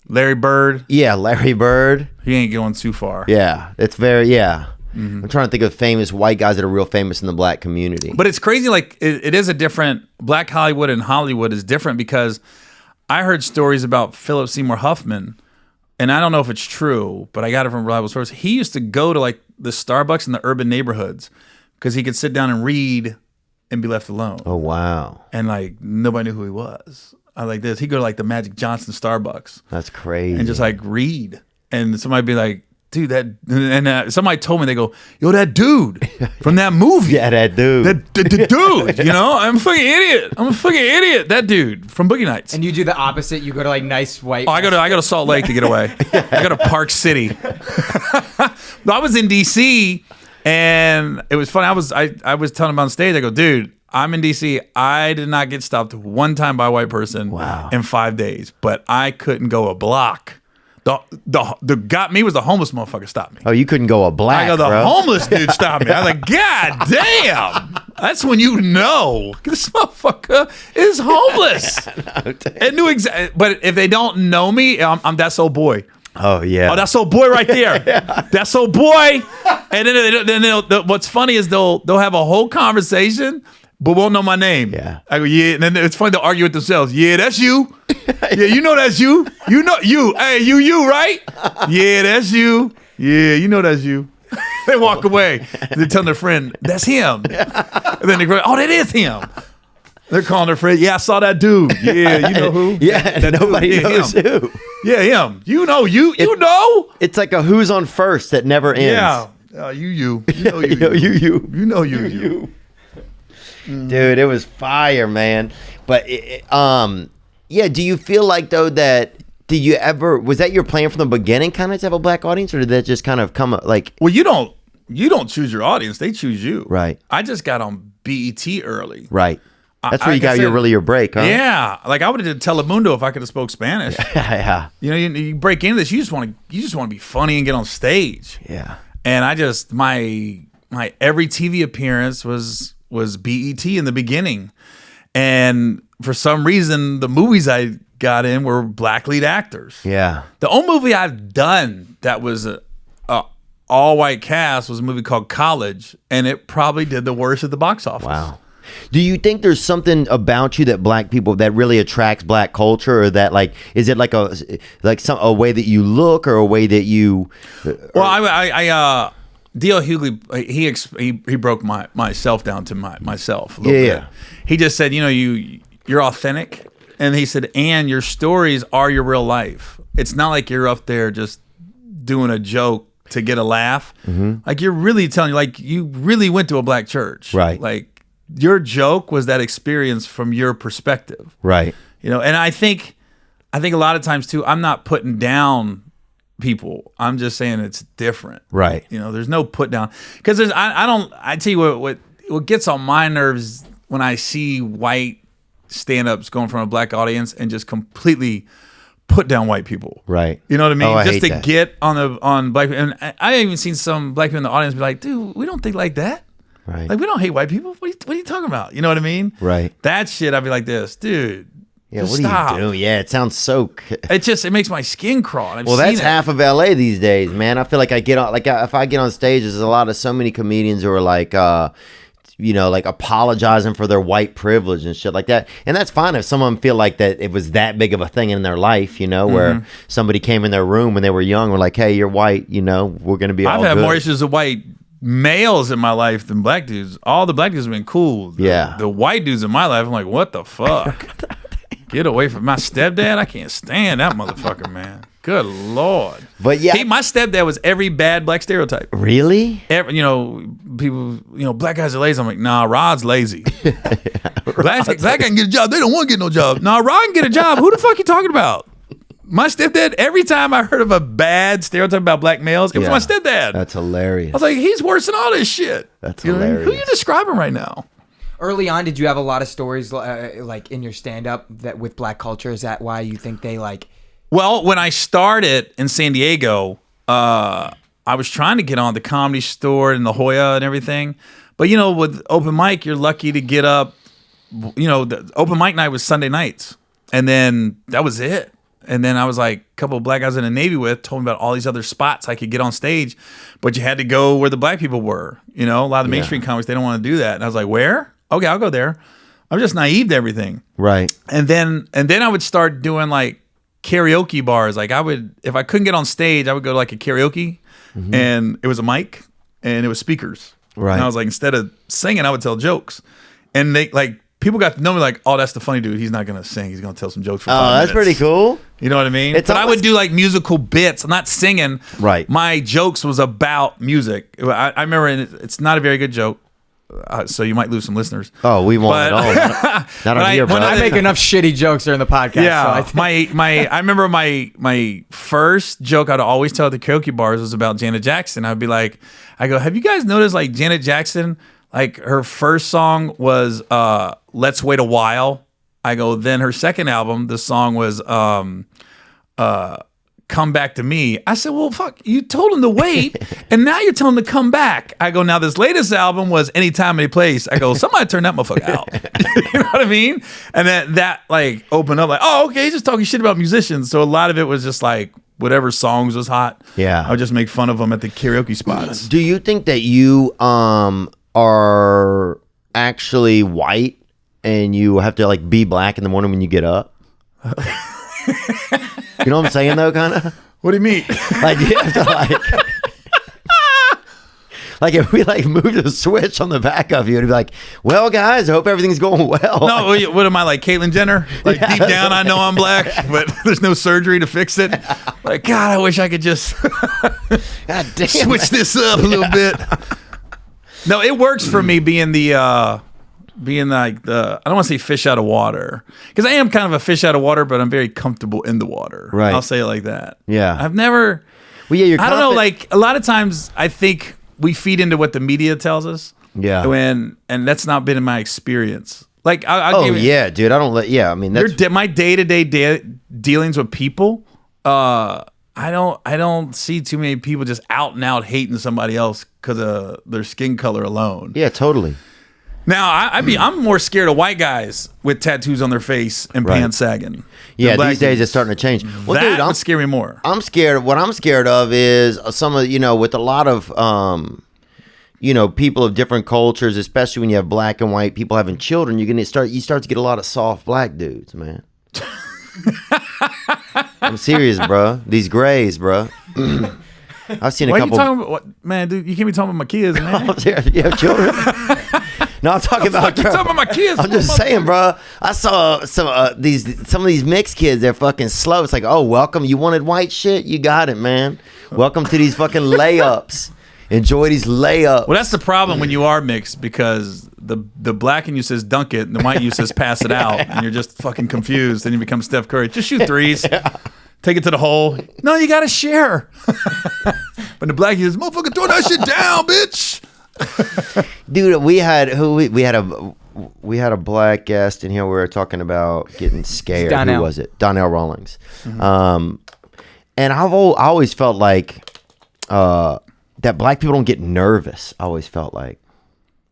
Larry Bird, Yeah, Larry Bird. he ain't going too far. Yeah, it's very. Yeah. I'm trying to think of famous white guys that are real famous in the black community. But it's crazy. Like it is a different black Hollywood, and Hollywood is different because I heard stories about Philip Seymour Huffman, and I don't know if it's true, but I got it from reliable sources. He used to go to like the Starbucks in the urban neighborhoods because he could sit down and read and be left alone. Oh wow, And like nobody knew who he was. I like this. He'd go to like the Magic Johnson Starbucks that's crazy. and just like read, and somebody be like, dude, that, and somebody told me, they go, yo, that dude from that movie. Yeah, that dude. The dude, you know, I'm a fucking idiot. That dude from Boogie Nights. And you do the opposite. You go to like nice white. Oh, I go to Salt Lake to get away. I go to Park City. But I was in DC, and it was funny. I was telling him on stage, I go, dude, I'm in DC. I did not get stopped one time by a white person in 5 days, but I couldn't go a block. The got me was the homeless motherfucker stopped me. Oh, you couldn't go a black. I go, the bro. homeless dude stopped me. I was like, God damn. That's when you know this motherfucker is homeless. It knew exactly. But if they don't know me, I'm that's old boy. Oh yeah. Oh, that's old boy right there. That's old boy. And then what's funny is they'll have a whole conversation, but won't know my name. Yeah. I go, yeah. And then it's funny to argue with themselves. Yeah, that's you. Yeah, you know that's you. You know you. Hey, you, right? Yeah, that's you. Yeah, you know that's you. They walk away. They tell their friend, that's him. And then they go, oh, that is him. They're calling their friend, yeah, I saw that dude. Yeah, you know who? Yeah, That nobody dude. Yeah, knows him. who. Yeah, him. You know, you know. It's like a who's on first that never ends. Yeah. You know you. Yo, you. You know you. Dude, it was fire, man. But yeah, do you feel like though that was that your plan from the beginning, kind of to have a black audience, or did that just kind of come up like? Well, you don't choose your audience; they choose you. Right. I just got on BET early. Right. That's where you like I got said, your break, huh? Yeah, like I would have did Telemundo if I could have spoke Spanish. Yeah. You know, you break into this, you just want to be funny and get on stage. Yeah. And I just my every TV appearance was BET in the beginning. And for some reason, the movies I got in were black lead actors. Yeah. The only movie I've done that was a all-white cast was a movie called College, and it probably did the worst at the box office. Wow. Do you think there's something about you that black people that really attracts black culture, or that like is it like a way that you look or a way that you? Well, I D.L. Hughley, he broke myself down to myself a little bit. He just said, you're authentic, and he said, and your stories are your real life. It's not like you're up there just doing a joke to get a laugh. Like you're really telling, like you really went to a black church, right? Like your joke was that experience from your perspective, right? And I think a lot of times too, I'm not putting down people. I'm just saying it's different, right? There's no put down, because I tell you what gets on my nerves when I see white stand-ups going from a black audience and just completely put down white people. Right. You know what I mean? Oh, I just hate to that. get on black people. And I even seen some black people in the audience be like, dude, we don't think like that. Right. Like, we don't hate white people. What are you talking about? You know what I mean? Right. That shit, I'd be like this, dude. Yeah, just what stop. are you doing? Yeah, it sounds so. It makes my skin crawl. Well, that's half of LA these days, man. I feel like I get on, if I get on stage, there's so many comedians who are like, like apologizing for their white privilege and shit like that. And that's fine if someone feel like that it was that big of a thing in their life, where somebody came in their room when they were young, were like, hey, you're white, we're going to be all I've had good. more issues with white males in my life than black dudes. All the black dudes have been cool. The white dudes in my life, I'm like, what the fuck? Get away from my stepdad. I can't stand that motherfucker, man. Good Lord. But yeah. My stepdad was every bad black stereotype. Really? People, black guys are lazy. I'm like, nah, Rod's lazy. Black guy can get a job. They don't want to get no job. Nah, Rod can get a job. Who the fuck you talking about? My stepdad, every time I heard of a bad stereotype about black males, it was my stepdad. That's hilarious. I was like, he's worse than all this shit. That's Who hilarious. are you describing right now? Early on, did you have a lot of stories like in your stand-up that with black culture? Is that why you think they like? Well, when I started in San Diego, I was trying to get on the Comedy Store and the Hoya and everything. But, with open mic, you're lucky to get up. The open mic night was Sunday nights. And then that was it. And then I was like, a couple of black guys in the Navy told me about all these other spots I could get on stage. But you had to go where the black people were. A lot of the mainstream comics, they don't want to do that. And I was like, where? Okay, I'll go there. I'm just naive to everything. Right. And then I would start doing like karaoke bars. Like if I couldn't get on stage, I would go to like a karaoke, and it was a mic and it was speakers. Right. And I was like, instead of singing, I would tell jokes. And people got to know me like, oh, that's the funny dude. He's not gonna sing. He's gonna tell some jokes for 5 minutes. Oh, that's pretty cool. You know what I mean? But I would do like musical bits. I'm not singing. Right. My jokes was about music. I remember, it's not a very good joke. So you might lose some listeners. Oh, we won't at all. Not on here, bro. I make enough shitty jokes during the podcast. Yeah, so I remember my first joke I'd always tell at the karaoke bars was about Janet Jackson. I'd be like, have you guys noticed like Janet Jackson, like her first song was Let's Wait a While. I go, then her second album, the song was Come Back to Me. I said, well, fuck, you told him to wait, and now you're telling him to come back. I go, now this latest album was Anytime, Any Place. I go, somebody turn that motherfucker out. You know what I mean? And that like opened up like, oh, okay, he's just talking shit about musicians. So a lot of it was just like whatever songs was hot. Yeah. I would just make fun of them at the karaoke spots. Do you think that you are actually white and you have to like be black in the morning when you get up? You know what I'm saying though, kind of? What do you mean? Like you have to like if we like moved a switch on the back of you, it'd be like, well, guys, I hope everything's going well. No, what am I, like Caitlyn Jenner? Like deep down, I know I'm black, but there's no surgery to fix it. Like, God, I wish I could just God damn switch this up a little bit. No, it works for me being like I don't want to say fish out of water, because I am kind of a fish out of water, but I'm very comfortable in the water. Right. I'll say it like that. Yeah. I've never. Well, yeah, you're I don't know. Like a lot of times, I think we feed into what the media tells us. Yeah. And that's not been in my experience. Like, I'll give it, yeah, dude. I don't let. Yeah, I mean, that's my day-to-day dealings with people. I don't see too many people just out and out hating somebody else because of their skin color alone. yeah, totally. Now I'm more scared of white guys with tattoos on their face and Right. pants sagging. Yeah, than black these days dudes. it's starting to change. Well, that dude, would scare me more. I'm scared. What I'm scared of is some of with a lot of people of different cultures, especially when you have black and white people having children, you start to get a lot of soft black dudes, man. I'm serious, bro. These grays, bro. I've seen a Why are couple. you talking about what, man, dude? You can't be talking about my kids, man. You have children? No, I'm talking about. You talking about my kids? I'm just saying, bro. I saw some of these mixed kids. They're fucking slow. It's like, oh, welcome. You wanted white shit? You got it, man. Welcome to these fucking layups. Enjoy these layups. Well, that's the problem when you are mixed, because the black in you says dunk it and the white in you says pass it out, and you're just fucking confused. Then you become Steph Curry. Just shoot threes. Take it to the hole. No, you got to share. But the black is, motherfucker, throw that shit down, bitch. Dude, we had a black guest in here. We were talking about getting scared. Donnell. Who was it? Donnell Rawlings. And I always felt like that black people don't get nervous. I always felt like.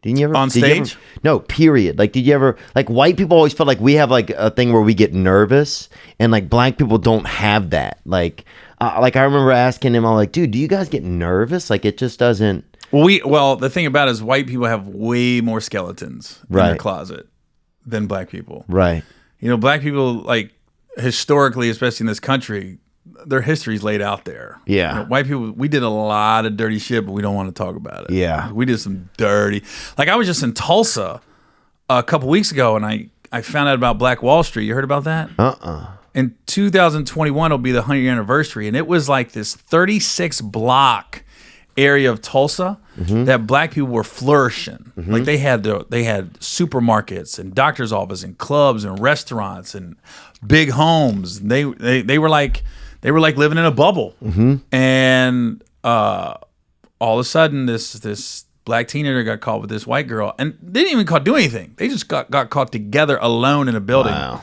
Didn't you ever On did you stage? ever- no, period. Like, did you ever like white people always felt like we have like a thing where we get nervous, and like black people don't have that. Like I remember asking him, I'm like, dude, do you guys get nervous? Like, it just doesn't. Well, the thing about it is white people have way more skeletons in their Right. closet than black people. Right. Black people, like, historically, especially in this country, their history's laid out there. Yeah. White people, we did a lot of dirty shit, but we don't want to talk about it. Yeah. We did some dirty. Like, I was just in Tulsa a couple weeks ago, and I found out about Black Wall Street. You heard about that? In 2021, it'll be the 100-year anniversary, and it was like this 36-block area of Tulsa that black people were flourishing. Like they had supermarkets and doctor's offices and clubs and restaurants and big homes. They were like living in a bubble. And all of a sudden, this black teenager got caught with this white girl, and they didn't even do anything. They just got caught together alone in a building. Wow.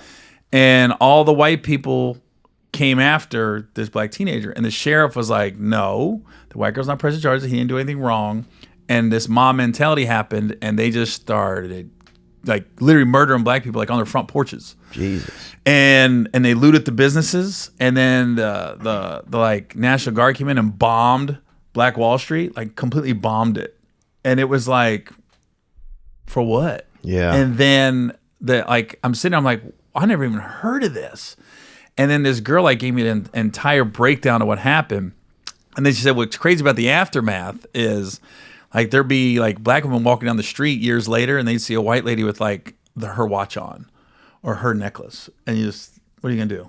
And all the white people came after this black teenager, and the sheriff was like, no, the white girl's not pressing charges. He didn't do anything wrong. And this mob mentality happened, and they just started like literally murdering black people like on their front porches. Jesus. And they looted the businesses, and then the like National Guard came in and bombed Black Wall Street, like completely bombed it. And it was like, for what? Yeah. And then I'm sitting, I'm like, I never even heard of this. And then this girl like gave me an entire breakdown of what happened. And then she said, what's crazy about the aftermath is like there'd be like black women walking down the street years later, and they'd see a white lady with like her watch on or her necklace. And you just, what are you going to do?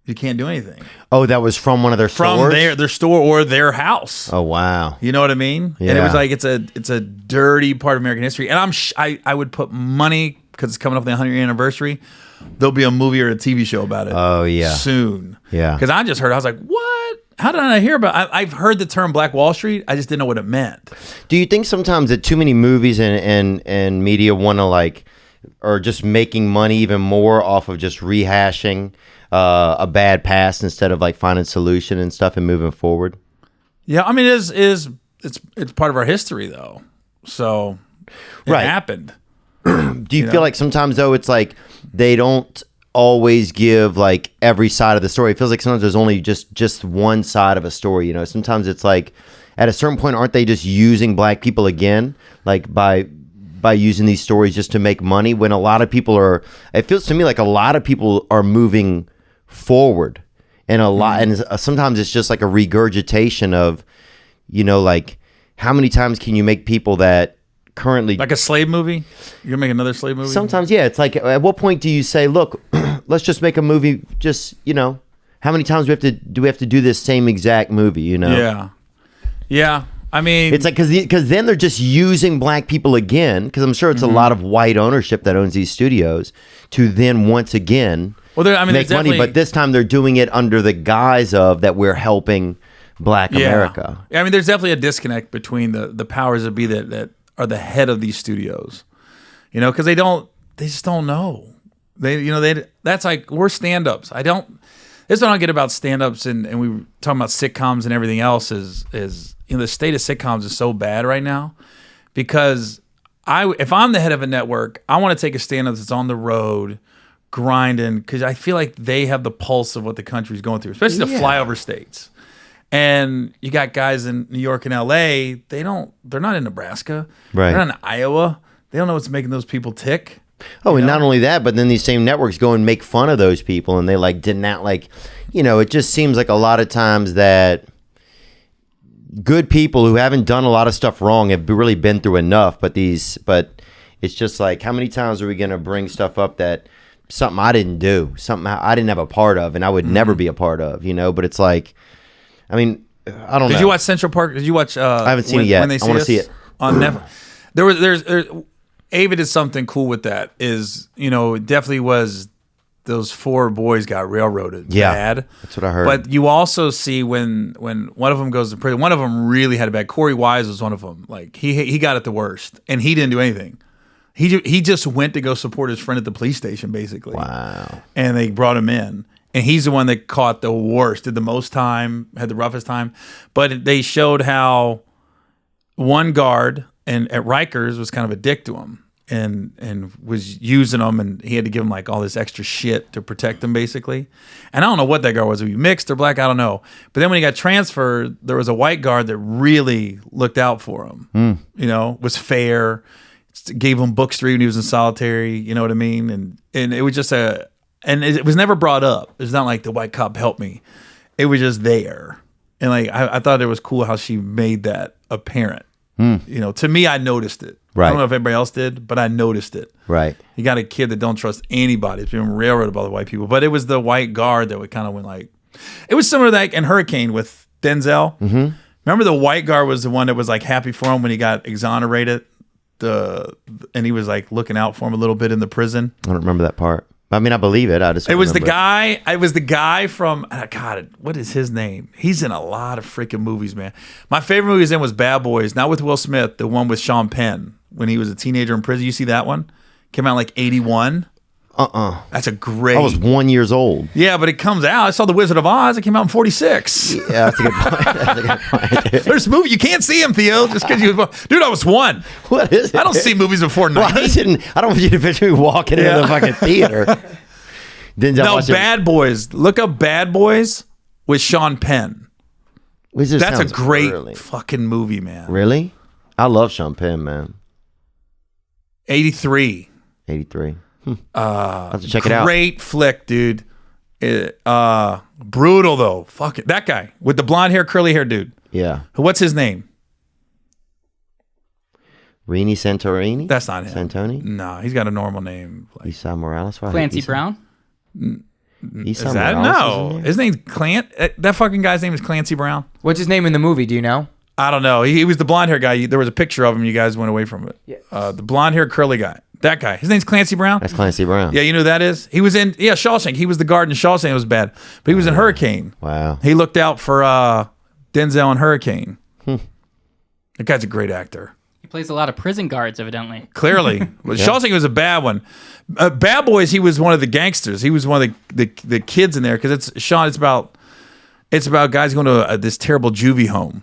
You can't do anything. Oh, that was from one of their From stores? their store or their house. Oh, wow. You know what I mean? Yeah. And it was like it's a dirty part of American history. And I would put money, because it's coming up the 100th anniversary, there'll be a movie or a TV show about it. Oh, yeah. Soon. Yeah. Because I just heard, I was like, what? How did I hear about? I've heard the term Black Wall Street. I just didn't know what it meant. Do you think sometimes that too many movies and media want to like, or just making money even more off of just rehashing a bad past instead of like finding solution and stuff and moving forward? Yeah, I mean, it's part of our history though. So it Right. happened. Do you feel like sometimes though it's like they don't always give like every side of the story? It feels like sometimes there's only just one side of a story. You know, sometimes it's like at a certain point, aren't they just using black people again, like by using these stories just to make money? When a lot of people are, it feels to me like a lot of people are moving forward, and and sometimes it's just like a regurgitation of, like how many times can you make people that currently Like a slave movie? You're gonna make another slave movie? Sometimes, yeah. It's like, at what point do you say, look, let's just make a movie? Just, how many times do we have to do this same exact movie? Yeah. I mean, It's like because then they're just using black people again. Because I'm sure it's a lot of white ownership that owns these studios to then once again make money. But this time they're doing it under the guise of that we're helping Black America. I mean, there's definitely a disconnect between the powers that be that are the head of these studios, because they just don't know. That's like, we're stand-ups. This is what I don't get about stand-ups, and we were talking about sitcoms and everything else is the state of sitcoms is so bad right now, because if I'm the head of a network, I want to take a stand up that's on the road, grinding, because I feel like they have the pulse of what the country's going through, especially the flyover states. And you got guys in New York and LA, they're not in Nebraska. Right. They're not in Iowa. They don't know what's making those people tick. Oh, and not only that, but then these same networks go and make fun of those people, and they like did not like, it just seems like a lot of times that good people who haven't done a lot of stuff wrong have really been through enough. But it's just like, how many times are we going to bring stuff up that something I didn't do, something I didn't have a part of, and I would never be a part of, But it's like, I mean, I don't know. Did you watch Central Park? Did you watch? I haven't seen it yet. I want to see it on Netflix. There's Ava did something cool with that. It definitely was. Those 4 boys got railroaded. Yeah, bad. That's what I heard. But you also see when one of them goes to prison, one of them really had a bad. Corey Wise was one of them. Like he got it the worst, and he didn't do anything. He just went to go support his friend at the police station, basically. Wow. And they brought him in. And he's the one that caught the worst, did the most time, had the roughest time. But they showed how one guard and at Rikers was kind of a dick to him and was using him, and he had to give him like all this extra shit to protect him, basically. And I don't know what that guard was. Was he mixed or black? I don't know. But then when he got transferred, there was a white guard that really looked out for him. Was fair, gave him books to read when he was in solitary. You know what I mean? And it was just and it was never brought up. It's not like the white cop helped me. It was just there. And like I thought it was cool how she made that apparent. To me, I noticed it. Right. I don't know if everybody else did, but I noticed it. Right. You got a kid that don't trust anybody. It's being railroaded by the white people. But it was the white guard that would kind of went like, it was similar to that in Hurricane with Denzel. Mm-hmm. Remember the white guard was the one that was like happy for him when he got exonerated, and he was like looking out for him a little bit in the prison. I don't remember that part. I mean, I believe it. I just It was the remember guy. It was the guy from God. What is his name? He's in a lot of freaking movies, man. My favorite movie he's in was Bad Boys, not with Will Smith. The one with Sean Penn when he was a teenager in prison. You see that one? Came out in like 81. That's a great. I was 1 year old. Yeah, but it comes out. I saw The Wizard of Oz. It came out in 46. Yeah, that's a good point. That's a good point. There's a movie you can't see him, Theo, just because you. Dude, I was 1. What is it? I don't see movies before 90. Well, I don't want you to picture me walking into the fucking theater. No, Bad Boys. Look up Bad Boys with Sean Penn. That's a great fucking movie, man. Really? I love Sean Penn, man. 83. 83. I'll have to check it out. Great flick, dude. Brutal, though. Fuck it. That guy with the blonde hair, curly hair dude. Yeah. What's his name? Rini Santorini? That's not him. Santoni? No, he's got a normal name. Like, Esau Morales? Clancy Brown? Is that? No. His name's that fucking guy's name is Clancy Brown. What's his name in the movie? Do you know? I don't know. He was the blonde hair guy. There was a picture of him. You guys went away from it. Yeah. The blonde hair curly guy. That guy. His name's Clancy Brown. That's Clancy Brown. Yeah, you know who that is? He was in Shawshank. He was the guard in Shawshank. It was bad. But he was in Hurricane. Wow. He looked out for Denzel in Hurricane. That guy's a great actor. He plays a lot of prison guards, evidently. Clearly. Shawshank was a bad one. Bad Boys, he was one of the gangsters. He was one of the kids in there because it's about guys going to this terrible juvie home.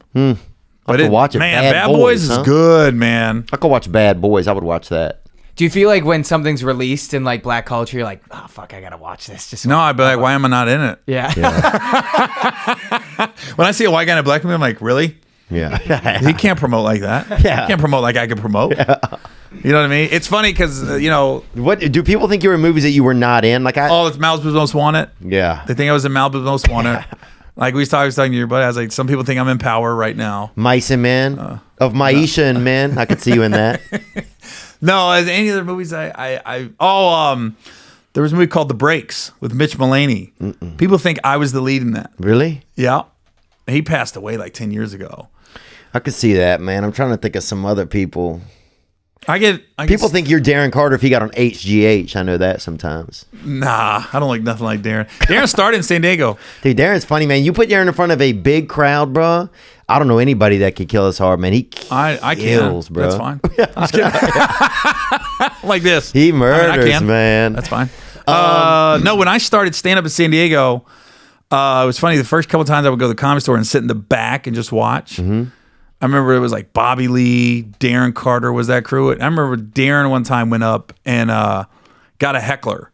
But watch it. Man, Bad Boys is good, man. I could watch Bad Boys. I would watch that. Do you feel like when something's released in like black culture, you're like, oh fuck, I gotta watch this? Just no, I'd be like, why am I not in it? Yeah. When I see a white guy in a black movie, I'm like, really? Yeah. He can't promote like that. Yeah. He can't promote like I can promote. Yeah. You know what I mean? It's funny because what do people think you were in movies that you were not in? Like it's Malibu's Most Wanted. Yeah. They think I was in Malibu's Most Wanted. Like I was talking to your buddy, I was like, some people think I'm in Power right now. Mice and Men of Maisha and Men. I could see you in that. No, any other movies there was a movie called The Breaks with Mitch Mulaney. People think I was the lead in that. Really? Yeah. He passed away like 10 years ago. I could see that, man. I'm trying to think of some other people. People think you're Darren Carter if he got on HGH. I know that sometimes. Nah, I don't like nothing like Darren. Darren started in San Diego. Dude, Darren's funny, man. You put Darren in front of a big crowd, bro. I don't know anybody that could kill us hard, man. He I kills, can. bro. That's fine. I'm just kidding. Like this. He murders, I can. man. That's fine. No, when I started stand-up in San Diego, it was funny. The first couple times I would go to the Comedy Store and sit in the back and just watch. I remember it was like Bobby Lee, Darren Carter was that crew. I remember Darren one time went up and got a heckler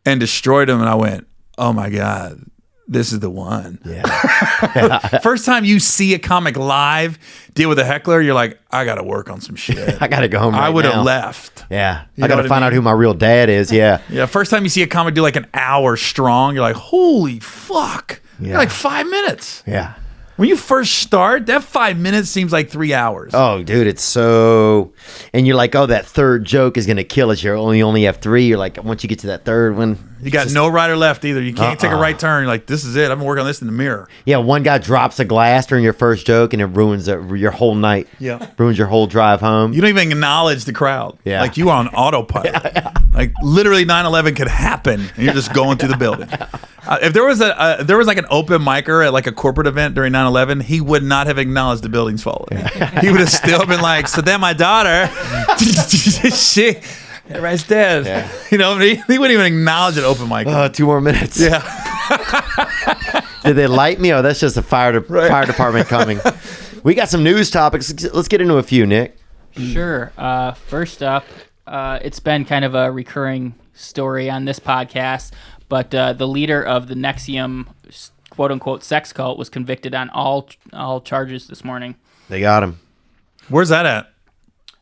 and destroyed him. And I went, oh my God, this is the one. Yeah. First time you see a comic live deal with a heckler, you're like, I got to work on some shit. I got to go home right I would now. have left. Yeah. You I got know to what I find out mean? who my real dad is. Yeah. Yeah, first time you see a comic do like an hour strong, you're like, holy fuck. Yeah. You're like 5 minutes. Yeah. When you first start, that 5 minutes seems like 3 hours. Oh, dude, it's so... And you're like, oh, that third joke is going to kill us. You only have 3. You're like, once you get to that third one... You got no right or left either. You can't take a right turn. You're like, this is it. I've been working on this in the mirror. Yeah, one guy drops a glass during your first joke and it ruins your whole night. Yeah. Ruins your whole drive home. You don't even acknowledge the crowd. Yeah. Like you are on autopilot. Like literally 9/11 could happen and you're just going through the building. If there was like an open micer at like a corporate event during 9/11, he would not have acknowledged the building's falling. He would have still been like, so then my daughter, she, everybody's dead. Yeah. You know, he wouldn't even acknowledge an open mic. 2 more minutes. Yeah. Did they light me? Oh, that's just the fire department coming. We got some news topics. Let's get into a few, Nick. Sure. First up, it's been kind of a recurring story on this podcast, but the leader of the Nexium quote-unquote sex cult was convicted on all charges this morning. They got him. Where's that at?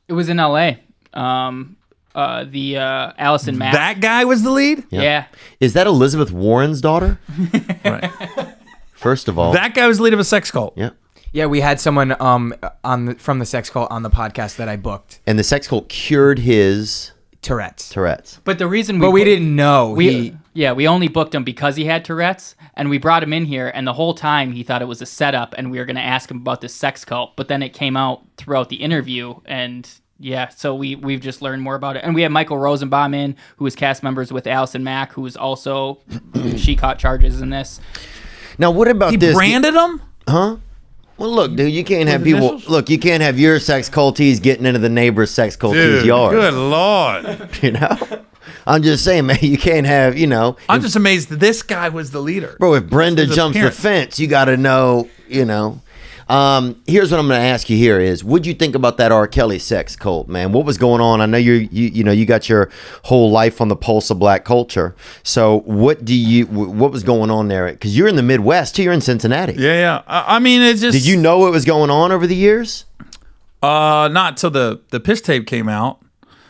It was in L.A. The Allison Mack. That guy was the lead? Yeah. Is that Elizabeth Warren's daughter? Right. First of all. That guy was the lead of a sex cult. Yeah. Yeah, we had someone from the sex cult on the podcast that I booked. And the sex cult cured his Tourette's. But the reason We didn't know. we only booked him because he had Tourette's, and we brought him in here, and the whole time he thought it was a setup, and we were going to ask him about this sex cult. But then it came out throughout the interview, and yeah, so we've just learned more about it. And we had Michael Rosenbaum in, who was cast members with Allison Mack, who was also she caught charges in this. Now, what about He this? branded him? Huh? Well, look, dude, you can't have With people. initials? Look, you can't have your sex culties getting into the neighbor's sex cultie's yard. Good Lord. You know, I'm just saying, man, you can't have. You know, I'm just amazed that this guy was the leader. bro, if Brenda His jumps the appearance. fence, you got to know. You know. Here's what I'm going to ask you here is, what'd you think about that R. Kelly sex cult, man? What was going on? I know you got your whole life on the pulse of black culture. So what was going on there? Because you're in the Midwest too. You're in Cincinnati. Yeah. I mean, it's just. Did you know what was going on over the years? Not till the piss tape came out.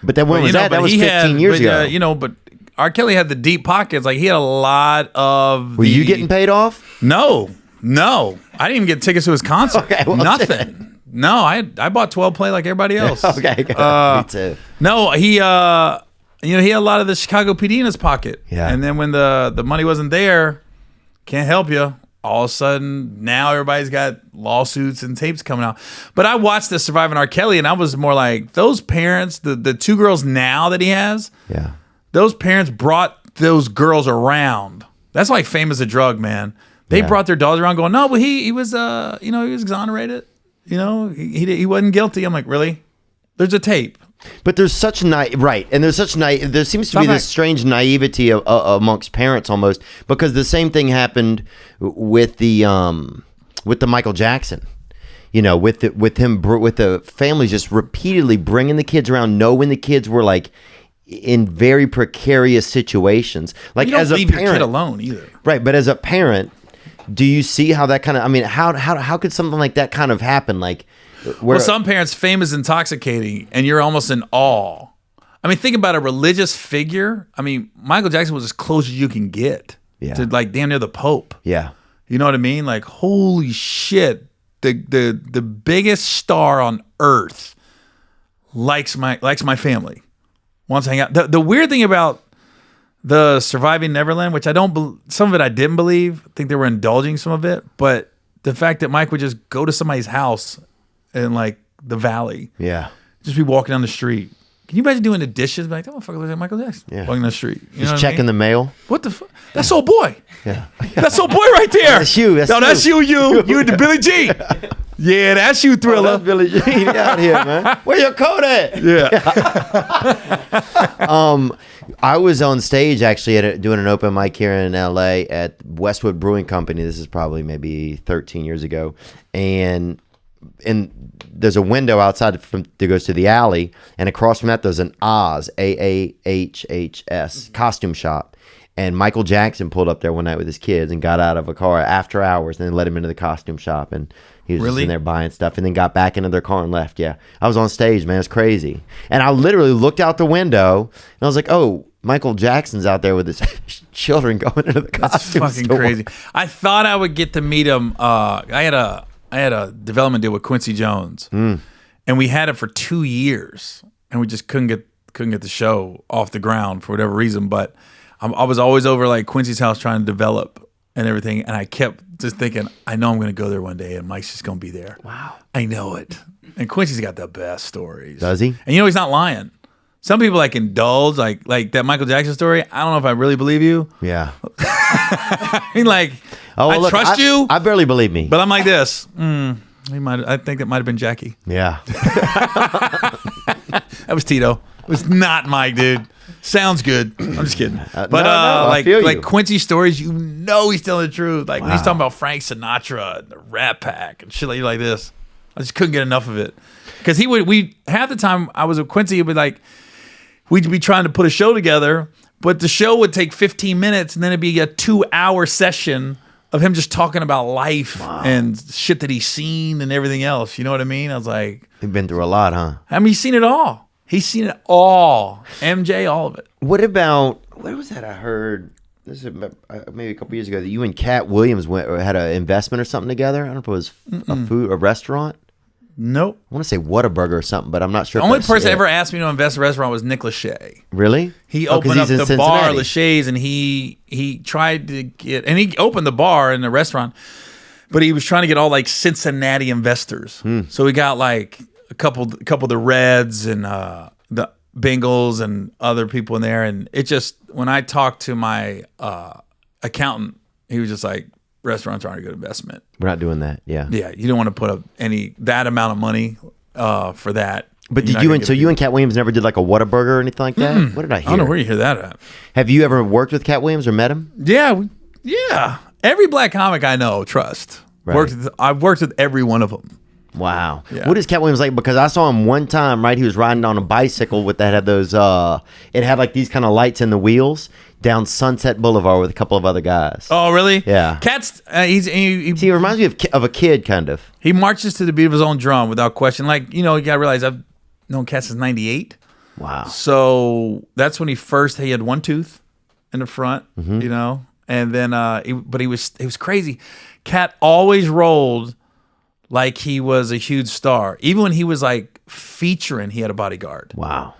But then when was that? That was 15 years ago. But R. Kelly had the deep pockets. Like he had a lot of. Were you getting paid off? No. I didn't even get tickets to his concert. Okay, well, nothing. No, I bought 12 play like everybody else. Okay, good. Me too. No, he he had a lot of the Chicago PD in his pocket. Yeah. And then when the money wasn't there, can't help you. All of a sudden, now everybody's got lawsuits and tapes coming out. But I watched the Surviving R. Kelly, and I was more like, those parents, the 2 girls now that he has, Yeah. those parents brought those girls around. That's like fame as a drug, man. They Yeah. brought their daughters around going, no, but he was he was exonerated. You know, he wasn't guilty. I'm like, really? There's a tape. But there's such there seems to be this strange naivety amongst parents almost, because the same thing happened with the Michael Jackson. You know, with the families just repeatedly bringing the kids around, knowing the kids were like in very precarious situations. Like You don't as a leave parent, your kid alone either. right? But as a parent, do you see how that kind of? I mean, how could something like that kind of happen? Like, where, Well, some parents, fame is intoxicating, and you're almost in awe. I mean, think about a religious figure. I mean, Michael Jackson was as close as you can get to like damn near the Pope. yeah. You know what I mean? Like, holy shit, the biggest star on earth likes my family, wants to hang out. The weird thing about the Surviving Neverland, which some of it I didn't believe. I think they were indulging some of it, but the fact that Mike would just go to somebody's house in like the valley, Yeah. just be walking down the street. Can you imagine doing the dishes? Be like, that motherfucker looks like Michael Jackson. Yeah. Walking down the street. You know Just what checking I mean? the mail. What the fuck? That's old boy. Yeah. That's old boy right there. That's you. That's no, that's you. you and the Billy G. Yeah, that's you, Thriller. That's Billy Jean out here, man. Where your coat at? Yeah. I was on stage actually doing an open mic here in LA at Westwood Brewing Company. This is probably maybe 13 years ago. And there's a window outside that goes to the alley, and across from that there's an Oz, AAHHS costume shop. And Michael Jackson pulled up there one night with his kids and got out of a car after hours and then let him into the costume shop. And he was just in there buying stuff and then got back into their car and left. Yeah. I was on stage, man. It's crazy. And I literally looked out the window and I was like, oh, Michael Jackson's out there with his children going into the costume That's fucking store. crazy. I thought I would get to meet him. I had a development deal with Quincy Jones, and we had it for 2 years, and we just couldn't get the show off the ground for whatever reason. But I was always over like Quincy's house trying to develop and everything, and I kept just thinking, I know I'm going to go there one day, and Mike's just going to be there. Wow. I know it. And Quincy's got the best stories. Does he? And he's not lying. Some people like indulge, like that Michael Jackson story. I don't know if I really believe you. Yeah. I mean, like, Oh, trust you, I barely believe me. but I'm like this. I think that might have been Jackie. Yeah. That was Tito. It was not Mike, dude. Sounds good. I'm just kidding. But no, I feel you. like Quincy stories, he's telling the truth. Like when he's talking about Frank Sinatra and the Rat Pack and shit like this. I just couldn't get enough of it. Because half the time I was with Quincy, he'd be like, we'd be trying to put a show together, but the show would take 15 minutes and then it'd be a 2-hour session of him just talking about life and shit that he's seen and everything else. You know what I mean? I was like, You've been through a lot, huh? I mean, he's seen it all. He's seen it all. MJ, all of it. What about, what was that I heard? This is maybe a couple years ago that you and Cat Williams had an investment or something together. I don't know if it was a restaurant. Nope. I want to say Whataburger or something, but I'm not sure. The only person that ever asked me to invest in a restaurant was Nick Lachey. Really? He 'cause opened up he's the in bar, Cincinnati. Lachey's, and he tried to get, and he opened the bar and the restaurant, but he was trying to get all like Cincinnati investors. So we got like a couple of the Reds and the Bengals and other people in there. And it just, when I talked to my accountant, he was just like, restaurants aren't a good investment. We're not doing that. Yeah. Yeah, you don't want to put up that amount of money for that. But You're did not you gonna and get so it. you and Cat Williams never did like a Whataburger or anything like that? What did I hear? I don't know where you hear that at. Have you ever worked with Cat Williams or met him? Yeah, yeah. Every black comic I know, trust. Right. I've worked with every one of them. Wow. Yeah. What is Cat Williams like? Because I saw him one time, right? He was riding on a bicycle that had those, it had like these kind of lights in the wheels down Sunset Boulevard with a couple of other guys. Oh, really? Yeah. Cat's See, he reminds me of a kid, kind of. he marches to the beat of his own drum without question. Like, you gotta realize I've known Cat since '98. Wow. So that's when he had one tooth in the front, and then but he was crazy. Cat always rolled like he was a huge star. Even when he was like featuring, he had a bodyguard. Wow.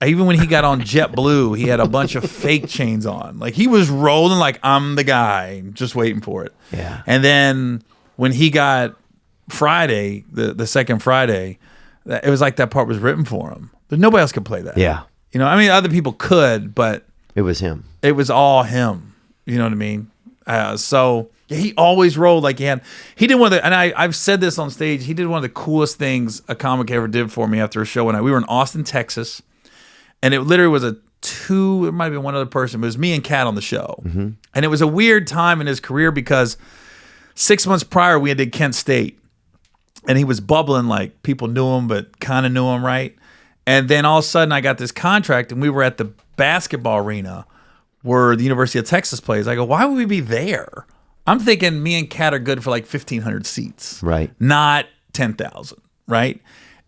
Even when he got on JetBlue, he had a bunch of fake chains on. Like he was rolling like I'm the guy, just waiting for it. Yeah. And then when he got Friday, the second Friday, it was like that part was written for him. But nobody else could play that. Yeah. I mean, other people could, but It was him. it was all him. You know what I mean? So he always rolled like he did one of the, and I've said this on stage, he did one of the coolest things a comic ever did for me after a show. We were in Austin, Texas, and it literally was it might have been one other person, but it was me and Cat on the show. And it was a weird time in his career because 6 months prior, we did Kent State, and he was bubbling like people knew him, but kind of knew him, right? And then all of a sudden, I got this contract, and we were at the basketball arena where the University of Texas plays. I go, why would we be there? I'm thinking me and Cat are good for like 1,500 seats. Right. Not 10,000, right?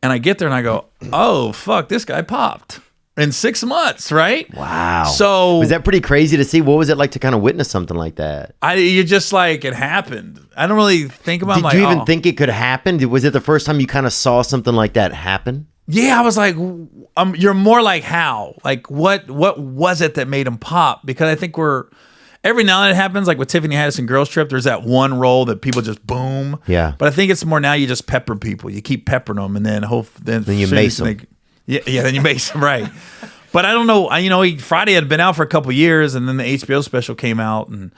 And I get there and I go, oh, fuck, this guy popped in 6 months, right? Wow. So was that pretty crazy to see? What was it like to kind of witness something like that? you just like, it happened. I don't really think about Did you even think it could happen? Was it the first time you kind of saw something like that happen? Yeah, I was like, you're more like how? Like, what was it that made him pop? Because I think every now and then it happens, like with Tiffany Haddish and Girls Trip, there's that one role that people just boom. Yeah. But I think it's more now you just pepper people. You keep peppering them, and then then you mace them. Yeah, then you mace them, right. But I don't know. Friday had been out for a couple years, and then the HBO special came out, and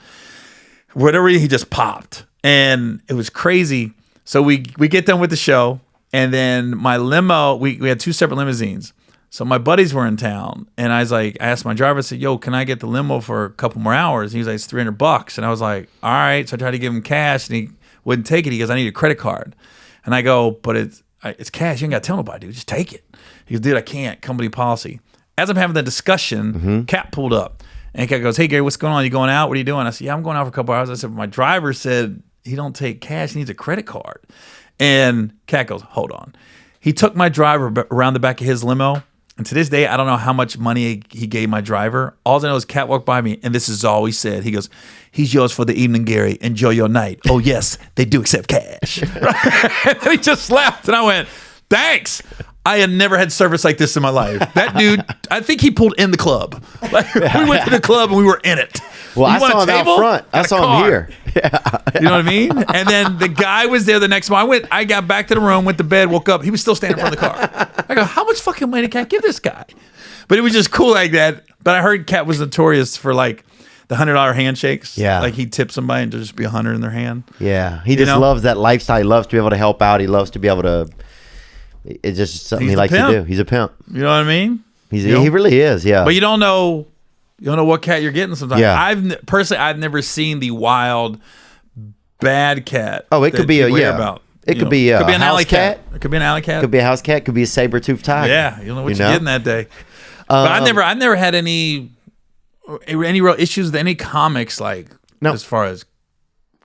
whatever, he just popped. And it was crazy. So we get done with the show. And then my limo, we had two separate limousines. So my buddies were in town, and I asked my driver, I said, yo, can I get the limo for a couple more hours? And he was like, it's $300. And I was like, all right. So I tried to give him cash, and he wouldn't take it. He goes, I need a credit card. And I go, but it's cash. You ain't got to tell nobody, dude. Just take it. He goes, dude, I can't. Company policy. As I'm having the discussion, Cat pulled up. And Cat goes, hey, Gary, what's going on? You going out? What are you doing? I said, yeah, I'm going out for a couple hours. I said, my driver said he don't take cash. He needs a credit card. And Cat goes, hold on. He took my driver around the back of his limo. And to this day, I don't know how much money he gave my driver. All I know is Cat walked by me, and this is all he said. He goes, he's yours for the evening, Gary. Enjoy your night. Oh, yes, they do accept cash. And he just laughed, and I went, thanks. I had never had service like this in my life. That dude, I think he pulled in the club. Like, we went to the club, and we were in it. Well, You I want saw a him out table? front. I Got a saw him car. here. You know what I mean? And then the guy was there the next morning. I got back to the room, went to bed, woke up. He was still standing in front of the car. I go, how much fucking money can I give this guy? But it was just cool like that. But I heard Cat was notorious for like the $100 handshakes. Yeah. Like he'd tip somebody and just be $100 in their hand. Yeah, he just know? loves that lifestyle. He loves to be able to help out. He loves to be able to. It's just something He's he a likes to pimp. do. He's a pimp. You know what I mean? He know? really is. Yeah. But you don't know what cat you're getting sometimes. Yeah. I've never seen the wild bad cat. Oh, it that could be people a hear yeah. about. It You could know, be a could be an house alley cat. It could be an alley cat. Could be a house cat. Could be a saber-toothed tiger. Yeah, you don't know what You you're know? getting that day. But I never had any real issues with any comics like No. as far as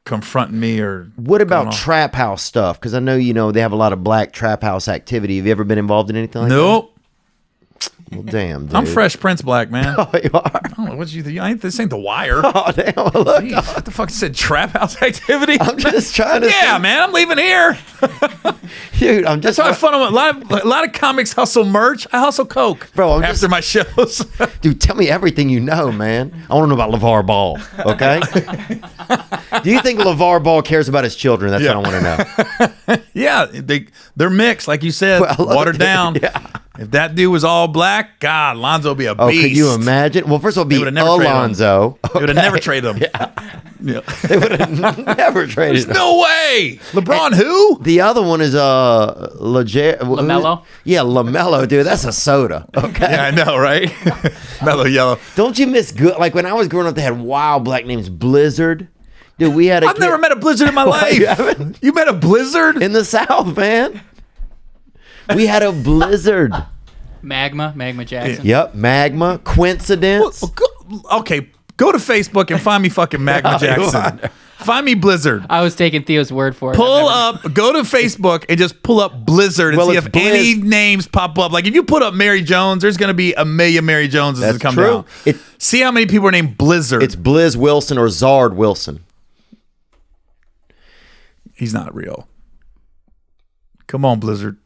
confronting me or What going about on. trap house stuff? Because I know they have a lot of black trap house activity. Have you ever been involved in anything like Nope. that? Well, damn, dude. I'm Fresh Prince Black, man. Oh, you are. I don't know what you think. This ain't The Wire. Oh, damn. Look, Jeez, what the fuck said trap house activity? I'm just trying to. Yeah, man, I'm leaving here. Dude, I'm just. That's how I fun. A lot of comics hustle merch. I hustle coke, Bro, I'm after just- my shows. Dude, tell me everything you know, man. I want to know about LeVar Ball, okay? Do you think LeVar Ball cares about his children? That's what I want to know. Yeah, they're mixed, like you said, Well, watered down. yeah. If that dude was all black, God, Lonzo would be a beast. Oh, could you imagine? Well, first of all, be would've never traded him. Alonzo. They would have never traded him. Yeah. They would have never traded him. No way. LeBron, who? The other one is LaMelo? Yeah, LaMelo, dude. That's a soda. Okay. Yeah, I know, right? Mellow yellow. Don't you miss good? Like when I was growing up, they had wild black names. Blizzard. Dude, we had a I've never met a blizzard in my life. You haven't? You met a blizzard? in the South, man. We had a blizzard. Magma Jackson. Yep, magma. Coincidence. Okay, go to Facebook and find me fucking Magma Jackson. Find me Blizzard. I was taking Theo's word for it. Pull up, go to Facebook and just pull up Blizzard and Well, see it's if any Blizz. names pop up. Like if you put up Mary Jones, there's going to be a million Mary Joneses That's that come true. down. See how many people are named Blizzard. It's Blizz Wilson or Zard Wilson. He's not real. Come on, Blizzard.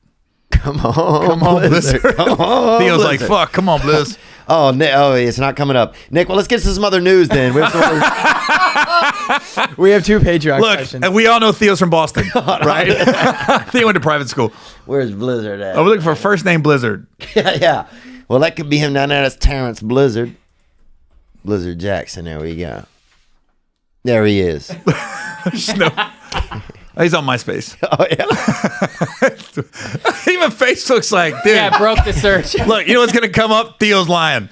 Come on, Come on, Blizzard. Come on, Theo's like, Blizzard. fuck, come on, Blizz. Oh, it's not coming up. Nick, well, let's get to some other news then. We have We have two Patreon Look, questions. and we all know Theo's from Boston, right? Theo went to private school. Where's Blizzard at? Oh, we're looking for first name Blizzard. Yeah. Well, that could be him down there. That's Terrence Blizzard. Blizzard Jackson. There we go. There he is. No. He's on MySpace. Oh, yeah. Even Facebook's like, dude. Yeah, broke the search. Look, you know what's gonna come up? Theo's lying.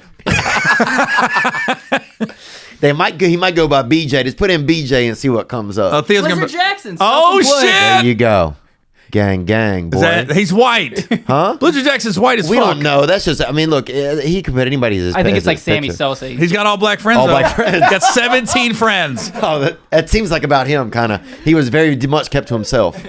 He might go by BJ. Just put in BJ and see what comes up. Oh, Theo's Blizzard gonna. Jackson. Oh self-employed. There shit! you go. Gang, boy. Is that, he's white. Huh? Blizzard Jackson's white as We fuck. don't know. That's just, I mean, look, he could put anybody as his I think as it's like his Sammy picture. Sosa. He's got all black friends. All though. black friends. Got 17 friends. Oh, that seems like about him, kind of. He was very much kept to himself.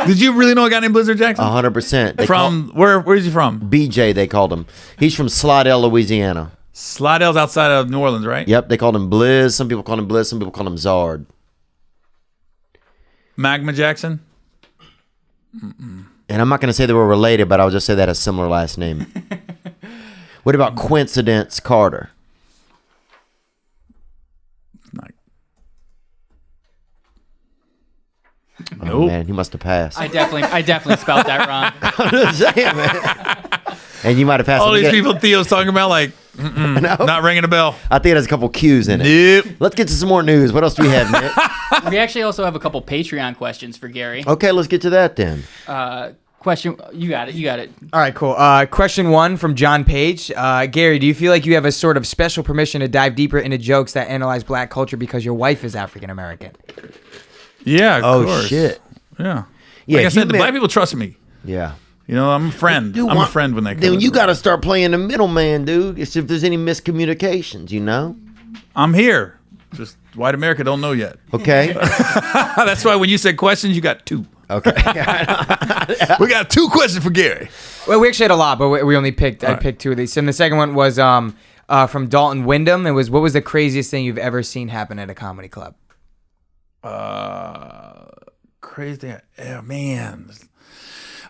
Did you really know a guy named Blizzard Jackson? 100%. From where is he from? BJ, they called him. He's from Slidell, Louisiana. Slidell's outside of New Orleans, right? Yep, they called him Blizz. Some people call him Blizz. Some people call him Zard. Magma Jackson. And I'm not going to say they were related, but I'll just say that a similar last name. What about Coincidence Carter? Like, Oh, nope. man, he must have passed. I definitely spelled that wrong. I'm just saying, man. And you might have passed. All Let me these get- people Theo's talking about, like, No. not ringing a bell. I think it has a couple Q's in it. Nope. Let's get to some more news. What else do we have, Nick? We actually also have a couple Patreon questions for Gary. Okay, let's get to that then. Question, you got it. All right, cool. Question 1 from John Page. Gary, do you feel like you have a sort of special permission to dive deeper into jokes that analyze black culture because your wife is African American? Yeah, of Oh, course. shit. Yeah. Yeah, Like I if said, you the met- black people trust me. Yeah. You know, I'm a friend. Dude, I'm a friend when they come. Then into you the got to room. start playing the middleman, dude. It's if there's any miscommunications, you know? I'm here. Just white America don't know yet. Okay. That's why when you said questions, you got 2. Okay. We got 2 questions for Gary. Well, we actually had a lot, but we only picked. I right. picked 2 of these. And the second one was from Dalton Wyndham. It was, what was the craziest thing you've ever seen happen at a comedy club? Crazy. Yeah, man.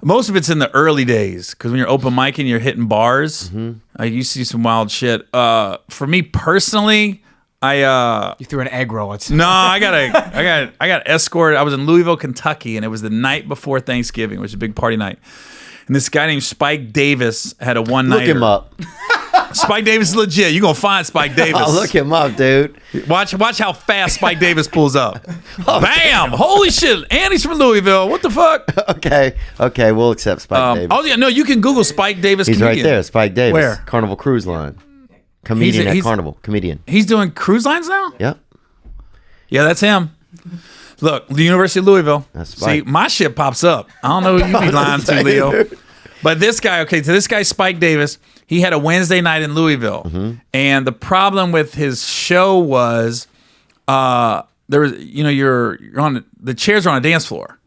Most of it's in the early days because when you're open micing, you're hitting bars. You see some wild shit. For me personally, You threw an egg roll. no, I got escorted. I was in Louisville, Kentucky, and it was the night before Thanksgiving, which is a big party night. And this guy named Spike Davis had a one-nighter. Look him up. Spike Davis is legit. You're going to find Spike Davis. Oh, look him up, dude. Watch how fast Spike Davis pulls up. Bam! Holy shit. And he's from Louisville. What the fuck? Okay, we'll accept Spike Davis. Oh, yeah, no, you can Google Spike Davis He's comedian. right there, Spike Davis. Where? Carnival Cruise Line. Comedian at he's- Carnival. Comedian. He's doing cruise lines now? Yep. Yeah, that's him. Look, the University of Louisville. That's See, Spike. my shit pops up. I don't know who you be lying to, Leo. But this guy, so this guy, Spike Davis, he had a Wednesday night in Louisville. And the problem with his show was there was, you're on, the chairs are on a dance floor.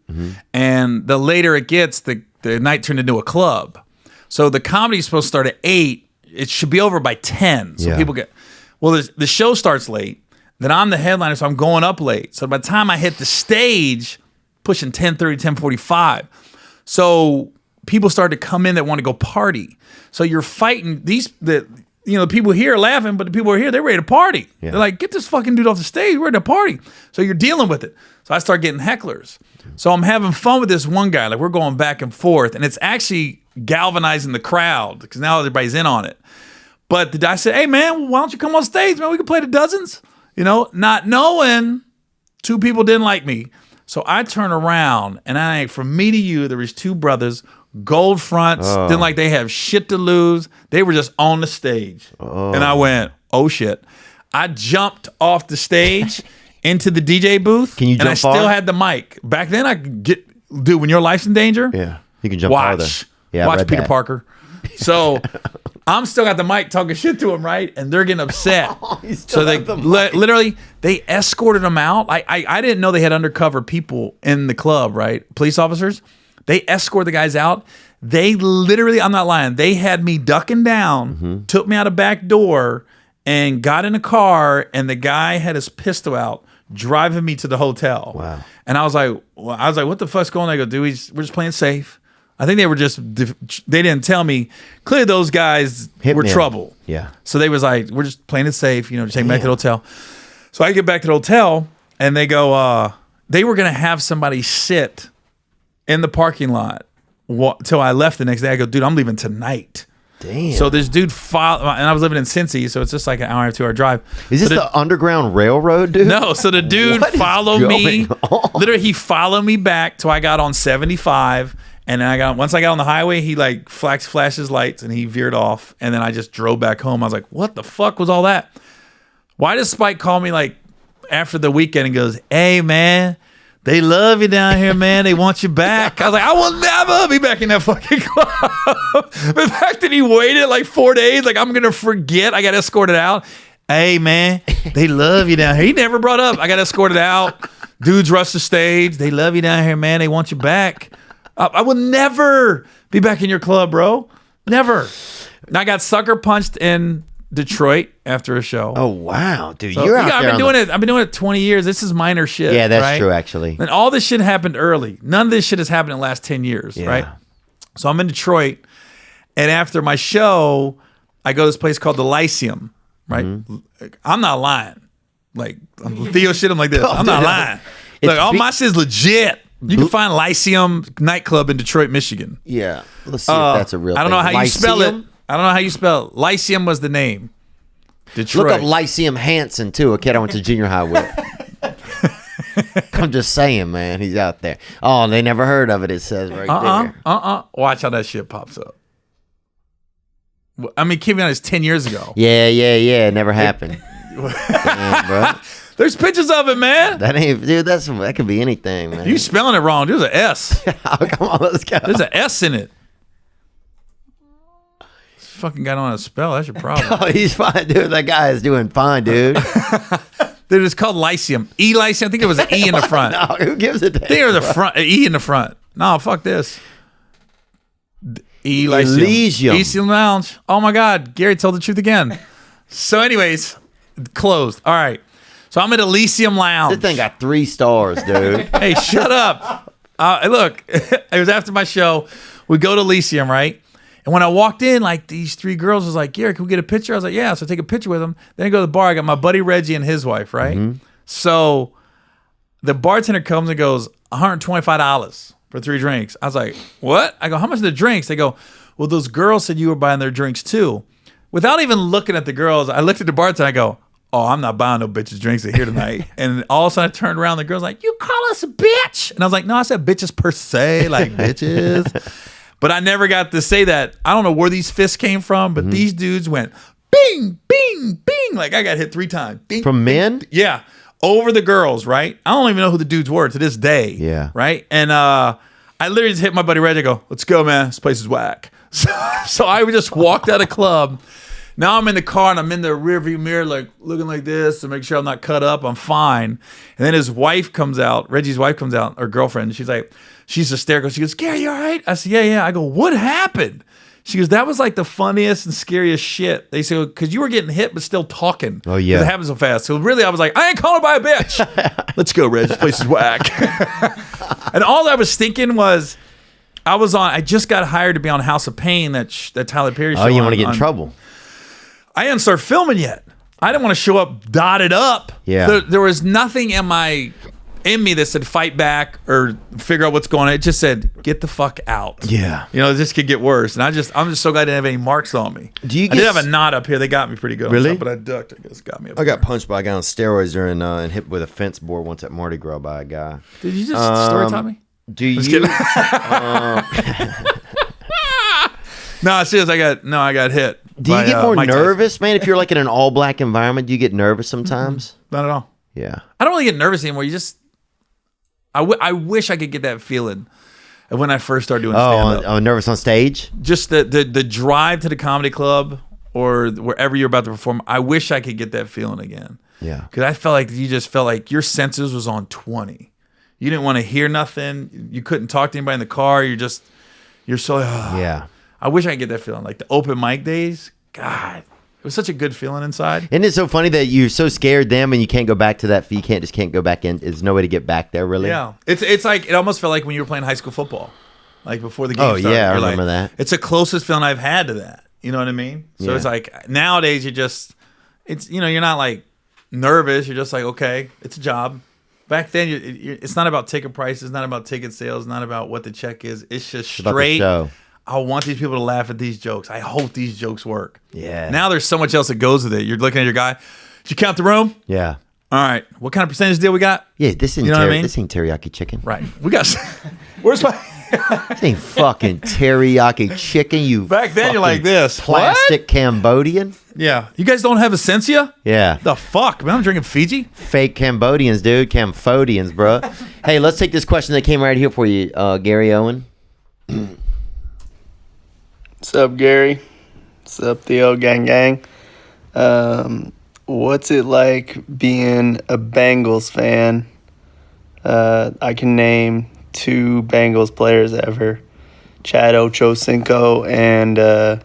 And the later it gets, the night turned into a club. So the comedy's supposed to start at 8. It should be over by 10. So Yeah. people get, the show starts late. Then I'm the headliner, so I'm going up late. So by the time I hit the stage, pushing 10:30, 10:45. So people start to come in that want to go party. So you're fighting the people here are laughing, but the people are here, they're ready to party. Yeah. They're like, get this fucking dude off the stage, we're ready to party. So you're dealing with it. So I start getting hecklers. So I'm having fun with this one guy, like we're going back and forth, and it's actually galvanizing the crowd because now everybody's in on it. But I said, hey man, why don't you come on stage, man? We can play the dozens. Not knowing 2 people didn't like me. So I turn around and from me to you, there was 2 brothers, gold fronts, didn't like they have shit to lose. They were just on the stage. And I went, oh shit. I jumped off the stage into the DJ booth. Can you and I jump far? still had the mic. Back then I could dude, when your life's in danger, Yeah. You can jump farther. Yeah, I watch read Peter that. Parker. So I'm still got the mic talking shit to him, right? And they're getting upset. You still So they have the mic. literally they escorted him out. I didn't know they had undercover people in the club, right? Police officers. They escorted the guys out. They literally, I'm not lying, they had me ducking down, took me out a back door, and got in a car, and the guy had his pistol out, driving me to the hotel. Wow. And I was like, what the fuck's going on? I go, dude, we're just playing safe. I think they were they didn't tell me. Clearly those guys were Hitman. trouble. Yeah. So they was like, we're just playing it safe, to take me back to the hotel. So I get back to the hotel, and they go, they were going to have somebody sit in the parking lot till I left the next day. I go, dude, I'm leaving tonight. Damn. So this dude followed, and I was living in Cincy, so it's just like an hour and 2-hour drive. Is this So the Underground Railroad, dude? no, so the dude What is followed me. going on? Literally, he followed me back till I got on 75. And then once I got on the highway, he like flashed his lights and he veered off. And then I just drove back home. I was like, what the fuck was all that? Why does Spike call me like after the weekend and goes, hey man, they love you down here, man. They want you back. I was like, I will never be back in that fucking club. The fact that he waited like 4 days, like I'm going to forget. I got escorted out. Hey man, they love you down here. He never brought up, I got escorted out. Dudes rush the stage. They love you down here, man. They want you back. I will never be back in your club, bro. Never. And I got sucker punched in Detroit after a show. Oh wow, dude, So, you're out I've there. been doing it. I've been doing it 20 years. This is minor shit. Yeah, that's right? true, actually. And all this shit happened early. None of this shit has happened in the last 10 years, Yeah. right? So I'm in Detroit, and after my show, I go to this place called the Lyceum, right? Mm-hmm. I'm not lying. Like, Theo shit, I'm like this. I'm not dude. lying. It's Look, all be- my shit is legit. You can find Lyceum nightclub in Detroit, Michigan. Yeah, let's see if that's a real. I don't know thing. how you spell it. Lyceum? I don't know how you spell it. Lyceum was the name. Detroit. Look up Lyceum Hanson too, a kid I went to junior high with. I'm just saying, man, he's out there. Oh, they never heard of it. It says right there. Watch how that shit pops up. I mean, keep me honest, 10 years ago. Yeah. It never happened. Damn, bro. There's pictures of it, man. That ain't, dude. That could be anything, man. You spelling it wrong. There's an S. Oh, come on, let's go. There's an S in it. This fucking guy don't know how to spell. That's your problem. Oh, he's fine, dude. That guy is doing fine, dude. Dude, it's called Lyceum. Lyceum. I think there was an E in the front. No, who gives a damn? I think there was a front, an E in the front. No, fuck this. Lyceum. Elysium Lounge. Oh my God, Gary told the truth again. So, anyways, closed. All right. So I'm at Elysium Lounge. This thing got 3 stars, dude. Hey, shut up. Look, it was after my show. We go to Elysium, right? And when I walked in, like these 3 girls was like, Gary, can we get a picture? I was like, yeah. So I take a picture with them. Then I go to the bar. I got my buddy Reggie and his wife, right? So the bartender comes and goes, $125 for 3 drinks. I was like, what? I go, how much are the drinks? They go, well, those girls said you were buying their drinks too. Without even looking at the girls, I looked at the bartender. I go, oh, I'm not buying no bitches drinks here tonight. And all of a sudden I turned around. The girl's like, you call us a bitch? And I was like, no, I said bitches per se, like bitches. But I never got to say that. I don't know where these fists came from, but these dudes went bing, bing, bing. Like I got hit 3 times. Bing, From men? yeah. Over the girls, right? I don't even know who the dudes were to this day. Yeah. Right? And I literally just hit my buddy Reggie. I go, let's go, man. This place is whack. So I just walked out of club. Now I'm in the car and I'm in the rearview mirror, like looking like this to make sure I'm not cut up. I'm fine. And then his wife comes out. Reggie's wife comes out, or girlfriend. She's like, she's hysterical. She goes, Gary, you all right? I said, yeah. I go, what happened? She goes, that was like the funniest and scariest shit. They say, because you were getting hit but still talking. Oh, yeah. 'Cause it happened so fast. So really, I was like, I ain't calling by a bitch. Let's go, Reg. This place is whack. And all I was thinking was, I just got hired to be on House of Pain, that Tyler Perry show. Oh, you want to get in trouble? I hadn't started filming yet. I didn't want to show up dotted up. Yeah. There was nothing in me that said fight back or figure out what's going on. It just said get the fuck out. Yeah. You know, this could get worse. And I'm just so glad I didn't have any marks on me. Do you I did have a knot up here. They got me pretty good. Really? On top, but I ducked. I guess got me up I got there. punched by a guy on steroids during and hit with a fence board once at Mardi Gras by a guy. Did you just story time me? Do you? kidding. No, serious. I got hit. Do you get more nervous, man? If you're like in an all black environment, do you get nervous sometimes? Not at all. Yeah. I don't really get nervous anymore. I wish I could get that feeling of when I first started doing stand-up. Oh, nervous on stage? Just the drive to the comedy club or wherever you're about to perform. I wish I could get that feeling again. Yeah. Because I felt like you just felt like your senses was on 20. You didn't want to hear nothing. You couldn't talk to anybody in the car. You're so Yeah. I wish I could get that feeling. Like the open mic days. God, it was such a good feeling inside. Isn't it so funny that you're so scared then and you can't go back to that? You can't go back in. There's no way to get back there, really. Yeah, it's like it almost felt like when you were playing high school football, like before the game started. Yeah, I You're remember like, that. It's the closest feeling I've had to that. You know what I mean? So Yeah. it's like nowadays you're not like nervous. You're just like, okay, it's a job. Back then, it's not about ticket prices, not about ticket sales, not about what the check is. It's just About the straight. show. I want these people to laugh at these jokes. I hope these jokes work. Yeah. Now there's so much else that goes with it. You're looking at your guy. Did you count the room? Yeah. All right. What kind of percentage deal we got? Yeah, this ain't, You know what I mean? this ain't teriyaki chicken. Right. We got. Where's my? This ain't fucking teriyaki chicken, you Back then, you're like fucking this. plastic Cambodian. Yeah. You guys don't have Essentia? Yeah. The fuck, man. I'm drinking Fiji. Fake Cambodians, dude. Camphodians, bro. Hey, let's take this question that came right here for you, Gary Owen. What's up, Gary? What's up, Theo? Gang. What's it like being a Bengals fan? I can name 2 Bengals players ever, Chad Ochocinco and the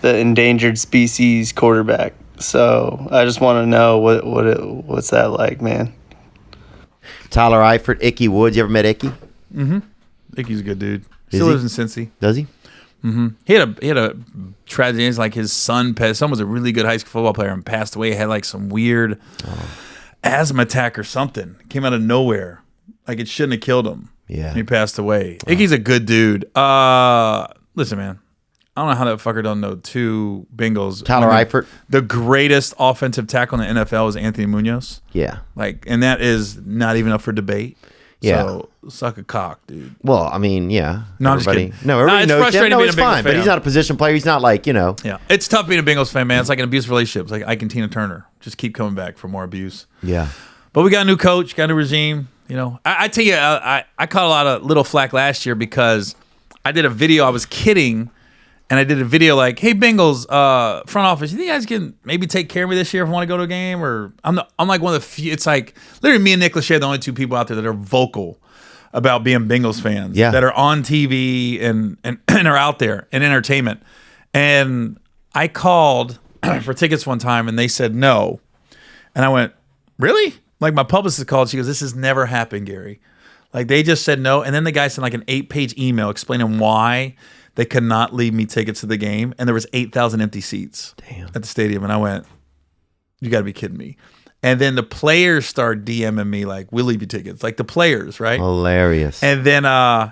endangered species quarterback. So I just want to know what's that like, man? Tyler Eifert, Icky Woods. You ever met Icky? Icky's a good dude. Is Still he? lives in Cincy. Does he? He had a tragedy. It's like his son was a really good high school football player and passed away. He had like some weird asthma attack or something. Came out of nowhere. Like it shouldn't have killed him. Yeah. And he passed away. Icky's a good dude. Listen, man. I don't know how that fucker don't know 2 Bengals. Tyler Eifert. The greatest offensive tackle in the NFL is Anthony Munoz. Yeah. And that is not even up for debate. Yeah. So suck a cock, dude. Well, I mean, yeah. No, I'm just everybody, kidding. no, everybody It's knows him. frustrating No, being it's a Bengals fine. But fan. he's not a position player. He's not like, Yeah, it's tough being a Bengals fan, man. It's like an abusive relationship. It's like Ike and Tina Turner. Just keep coming back for more abuse. Yeah. But we got a new coach, got a new regime. You know, I tell you, I caught a lot of little flack last year because I did a video. I was kidding. And I did a video like, "Hey Bengals, front office, you think you guys can maybe take care of me this year if I want to go to a game?" Or I'm like one of the few. It's like literally me and Nick Lachey are the only two people out there that are vocal about being Bengals fans. Yeah. That are on TV and are out there in entertainment. And I called for tickets one time and they said no. And I went, "Really?" Like my publicist called. She goes, "This has never happened, Gary." Like they just said no. And then the guy sent like an 8-page email explaining why they could not leave me tickets to the game, and there was 8,000 empty seats at the stadium. And I went, "You got to be kidding me!" And then the players start DMing me like, "We'll leave you tickets." Like the players, right? Hilarious. And then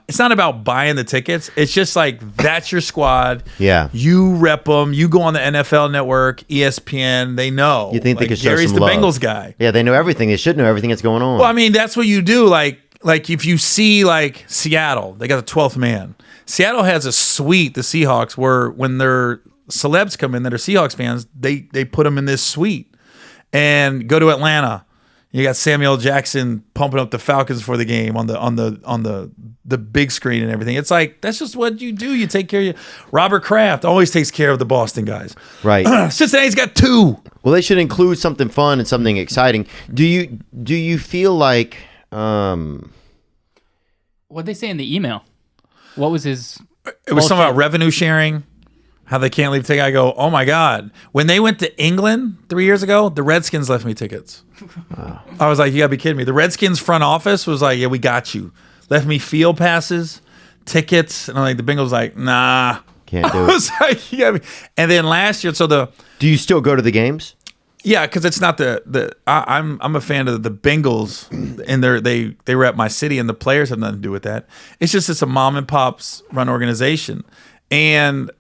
it's not about buying the tickets. It's just like that's your squad. Yeah. You rep them. You go on the NFL Network, ESPN. They know. You think like, they could show Gary's some the love. Bengals guy. Yeah, they know everything. They should know everything that's going on. Well, I mean, that's what you do. Like if you see like Seattle, they got the 12th man. Seattle has a suite, the Seahawks, where when their celebs come in that are Seahawks fans, they put them in this suite. And go to Atlanta, you got Samuel Jackson pumping up the Falcons for the game on the big screen and everything. It's like that's just what you do. You take care of you. Robert Kraft always takes care of the Boston guys. right. Cincinnati's got 2. Well, they should include something fun and something exciting. Do you feel like What'd they say in the email? What was his? It was something about revenue sharing, how they can't leave tickets. I go, oh my God. When they went to England 3 years ago, the Redskins left me tickets. I was like, you gotta be kidding me. The Redskins front office was like, yeah, we got you. Left me field passes, tickets, and I'm like, the Bengals like, nah. can't do I it? was like, you gotta be. And then last year, Do you still go to the games? yeah, because it's not I'm a fan of the Bengals, and they rep my city, and the players have nothing to do with that. It's a mom and pops run organization, and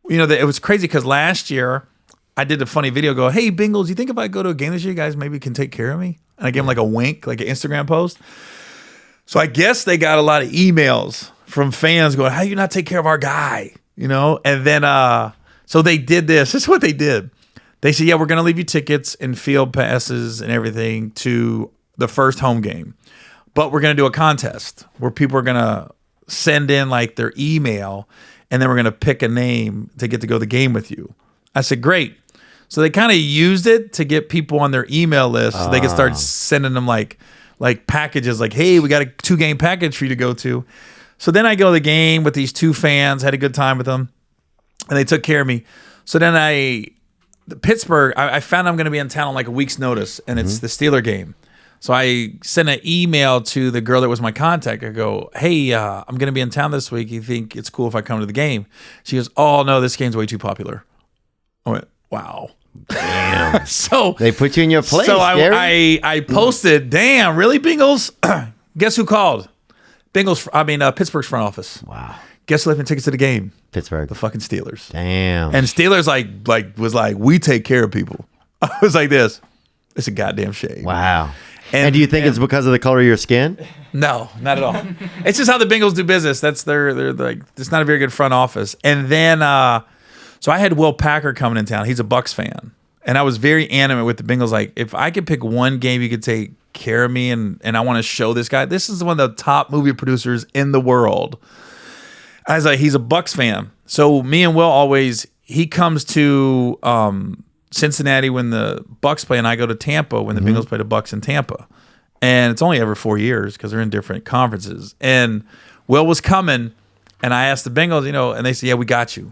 you know it was crazy because last year I did a funny video. Go, "Hey Bengals, you think if I go to a game this year, you guys maybe can take care of me?" And I gave them like a wink, like an Instagram post. So I guess they got a lot of emails from fans going, "How do you not take care of our guy?" You know, and then so they did this. This is what they did. They said, "Yeah, we're going to leave you tickets and field passes and everything to the first home game. But we're going to do a contest where people are going to send in like their email, and then we're going to pick a name to get to go to the game with you." I said, "Great." So they kind of used it to get people on their email list so they could start sending them like packages like, "Hey, we got a 2-game package for you to go to." So then I go to the game with these 2 fans, had a good time with them, and they took care of me. So then Pittsburgh, I found I'm going to be in town on like a week's notice, and it's the Steeler game. So I sent an email to the girl that was my contact. I go, "Hey, I'm going to be in town this week. You think it's cool if I come to the game?" She goes, "Oh, no, this game's way too popular." I went, wow. Damn. So They put you in your place. so Gary. I posted, "Damn, really, Bengals?" Guess who called? Pittsburgh's front office. Wow. Guess who left me tickets to the game? Pittsburgh. The fucking Steelers. Damn. And Steelers was like, "We take care of people." I was like this. It's a goddamn shame. Wow. And do you think it's because of the color of your skin? No, not at all. It's just how the Bengals do business. That's they're like, it's not a very good front office. And then so I had Will Packer coming in town. He's a Bucks fan. And I was very animate with the Bengals. Like, if I could pick one game you could take care of me and I want to show this guy, this is one of the top movie producers in the world. I was like, he's a Bucks fan. So me and Will he comes to Cincinnati when the Bucks play, and I go to Tampa when the Bengals play the Bucks in Tampa. And it's only every 4 years because they're in different conferences. And Will was coming, and I asked the Bengals, and they said, "Yeah, we got you."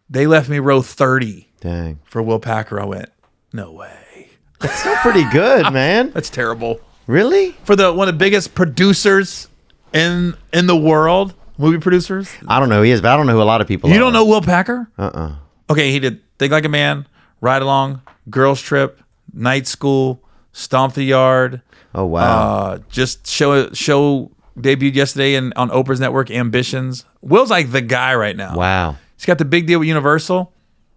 They left me row 30 Dang. for Will Packer. I went, "No way." That's still pretty good, man. That's terrible. Really? For one of the biggest producers in the world, movie producers. I don't know who he is, but I don't know who a lot of people You are. don't know Will Packer? Uh-uh. Okay, he did Think Like a Man, Ride Along, Girls Trip, Night School, Stomp the Yard. Oh, wow. Just show debuted yesterday on Oprah's network, Ambitions. Will's like the guy right now. Wow. He's got the big deal with Universal.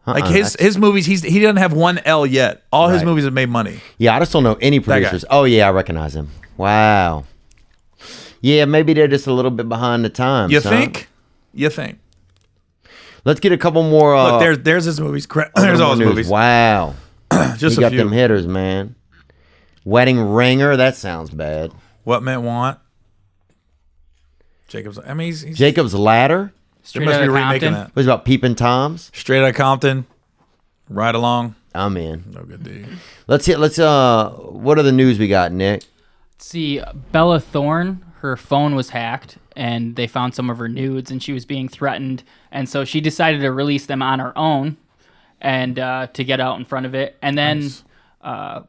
Like his movies, he doesn't have one L yet. All his Right. movies have made money. Yeah, I just don't know any producers. Oh, yeah, I recognize him. Wow. Yeah, maybe they're just a little bit behind the times. You huh? think? You think? Let's get a couple more. Look, there's his movies. There's all his news. movies. Wow. Just You a got few. them hitters, man. Wedding ringer. That sounds bad. What men want. Jacob's. I mean, he's Jacob's ladder. they Straight must out be of remaking Compton. that. What about peeping toms? Straight out of Compton. Right along. I'm in. No good deed. Let's what are the news we got, Nick? See, Bella Thorne, her phone was hacked, and they found some of her nudes, and she was being threatened, and so she decided to release them on her own, and to get out in front of it. And then Nice.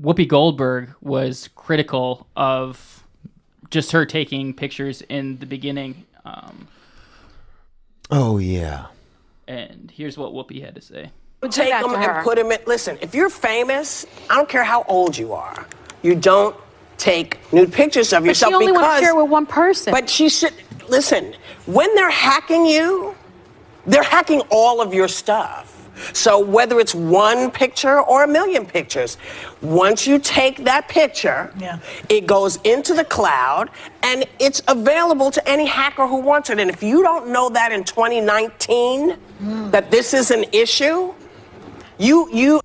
Whoopi Goldberg was critical of just her taking pictures in the beginning. Oh yeah. And here's what Whoopi had to say. Take them and put them in. Listen, if you're famous, I don't care how old you are. You don't take nude pictures of yourself But she only because. wants to share with one person. But she should listen. When they're hacking you, they're hacking all of your stuff. So whether it's one picture or a million pictures, once you take that picture, it goes into the cloud and it's available to any hacker who wants it. And if you don't know that in 2019, that this is an issue, you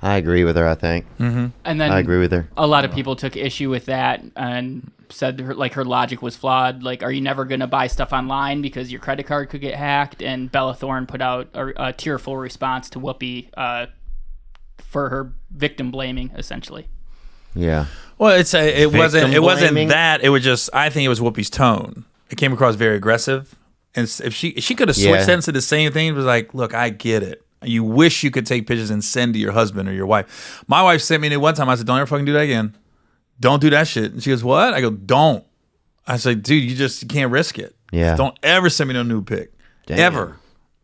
I agree with her. I think. And then I agree with her. a lot of people took issue with that and said her logic was flawed. Like, are you never going to buy stuff online because your credit card could get hacked? And Bella Thorne put out a tearful response to Whoopi for her victim blaming, essentially. Yeah. Well, it wasn't blaming? that. It was just, I think it was Whoopi's tone. It came across very aggressive. And if she could have switched Yeah. that into the same thing, it was like, look, I get it. You wish you could take pictures and send to your husband or your wife. My wife sent me it one time. I said, don't ever fucking do that again. Don't do that shit. And she goes, what? I go, don't. I said, dude, you can't risk it. Yeah. Don't ever send me no nude pic. Damn. Ever.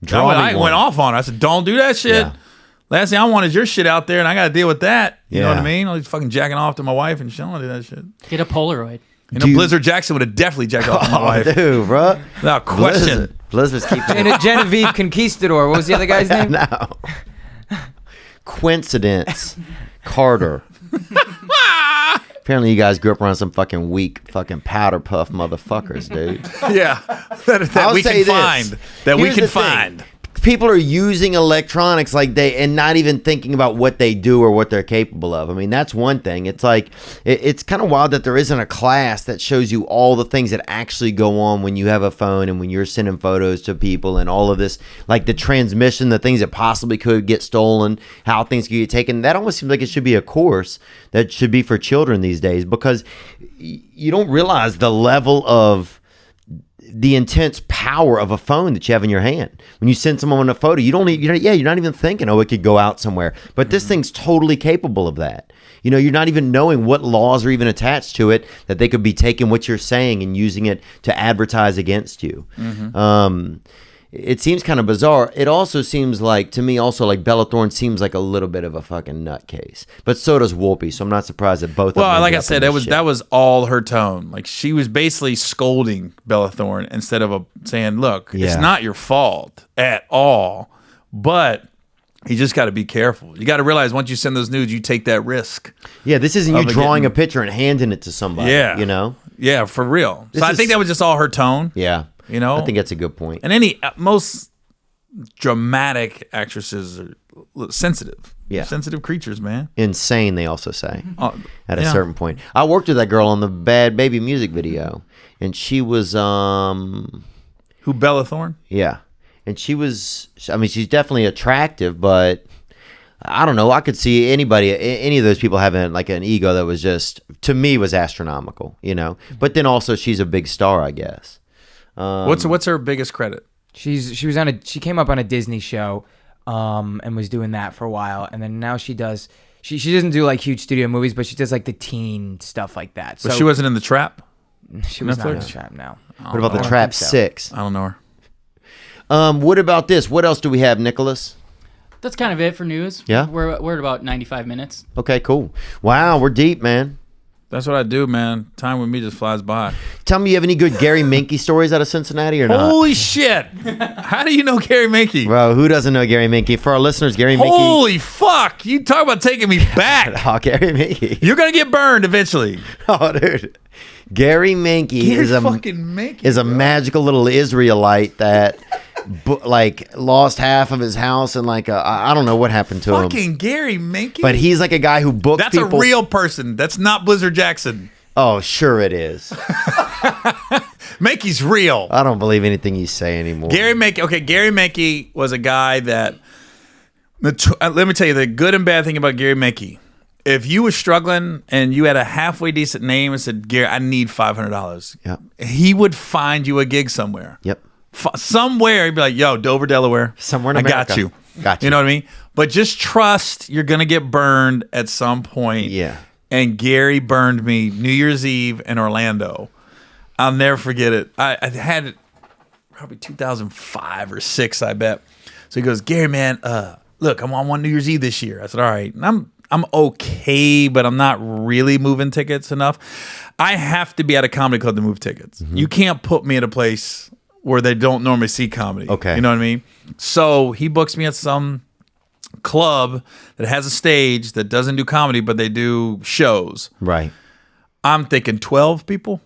Draw me I one. went off on her. I said, don't do that shit. Yeah. Last thing I want is your shit out there, and I got to deal with that. You know what I Yeah. mean? I'm just fucking jacking off to my wife, and she don't want to do that shit. Get a Polaroid. You know, Blizzard Jackson would have definitely jacked off to my Oh, wife. dude, bro. Without question. Blizzard's keeping Genevieve Conquistador. What was the other guy's name? No. Coincidence. Carter. Apparently you guys grew up around some fucking weak fucking powder puff motherfuckers, dude. Yeah. that I'll we say can this. find. That we Here's can the thing. find. People are using electronics like and not even thinking about what they do or what they're capable of. I mean, that's one thing. It's like it's kind of wild that there isn't a class that shows you all the things that actually go on when you have a phone and when you're sending photos to people and all of this, like the transmission, the things that possibly could get stolen, how things could get taken. That almost seems like it should be a course that should be for children these days, because you don't realize the level of the intense power of a phone that you have in your hand. When you send someone a photo, you're not even thinking, oh, it could go out somewhere. But this thing's totally capable of that. You know, you're not even knowing what laws are even attached to it, that they could be taking what you're saying and using it to advertise against you. It seems kind of bizarre. It also seems like, to me, also like Bella Thorne seems like a little bit of a fucking nutcase. But so does Whoopi, so I'm not surprised that both of them. Well, like ended I up said, in this shit. that was all her tone. Like, she was basically scolding Bella Thorne instead of saying, look, Yeah. it's not your fault at all, but you just got to be careful. You got to realize once you send those nudes, you take that risk. Yeah, this isn't you of it drawing getting- a picture and handing it to somebody. Yeah. You know? Yeah, for real. This So I is- think that was just all her tone. Yeah. You know? I think that's a good point. And most dramatic actresses are sensitive. Yeah. Sensitive creatures, man. Insane, they also say. Oh, At a yeah. certain point. I worked with that girl on the Bad Baby music video. And she was Who, Bella Thorne? yeah. And she was, I mean, she's definitely attractive, but I don't know. I could see any of those people having like an ego that was just, to me, was astronomical, you know? But then also she's a big star, I guess. What's her biggest credit? She came up on a Disney show, and was doing that for a while, and then now she doesn't do like huge studio movies, but she does like the teen stuff like that. So But she wasn't in The Trap? she was not in Netflix? the trap now. What about the don't Trap think so. 6? I don't know her. What about this? What else do we have, Nicholas? That's kind of it for news. Yeah? We're at about 95 minutes. Okay, cool. Wow, we're deep, man. That's what I do, man. Time with me just flies by. Tell me, you have any good Gary Minke stories out of Cincinnati or not? Holy shit! How do you know Gary Minke? Bro, who doesn't know Gary Minke? For our listeners, Gary Minke. Holy fuck! You talk about taking me back. Oh, Gary Minke. You're gonna get burned eventually. Oh, dude. Gary Minke is a magical little Israelite that lost half of his house and I don't know what happened to him. Fucking Gary Minke. But he's like a guy who books That's people. a real person. That's not Blizzard Jackson. Oh, sure it is. Minke's real. I don't believe anything you say anymore. Gary Minke. Okay, Gary Minke was a guy that. Let me tell you the good and bad thing about Gary Minke. If you were struggling and you had a halfway decent name and said, Gary, I need $500. Yep. He would find you a gig somewhere. Yep. Somewhere he'd be like, yo, Dover, Delaware. Somewhere in I America. got you. Got you. You know what I mean? But just trust you're going to get burned at some point. Yeah. And Gary burned me New Year's Eve in Orlando. I'll never forget it. I had it probably 2005 or 6, I bet. So he goes, Gary, man, look, I'm on one New Year's Eve this year. I said, all right. And I'm okay, but I'm not really moving tickets enough. I have to be at a comedy club to move tickets. You can't put me at a place where they don't normally see comedy. Okay. You know what I mean? So he books me at some club that has a stage that doesn't do comedy, but they do shows. Right. I'm thinking 12 people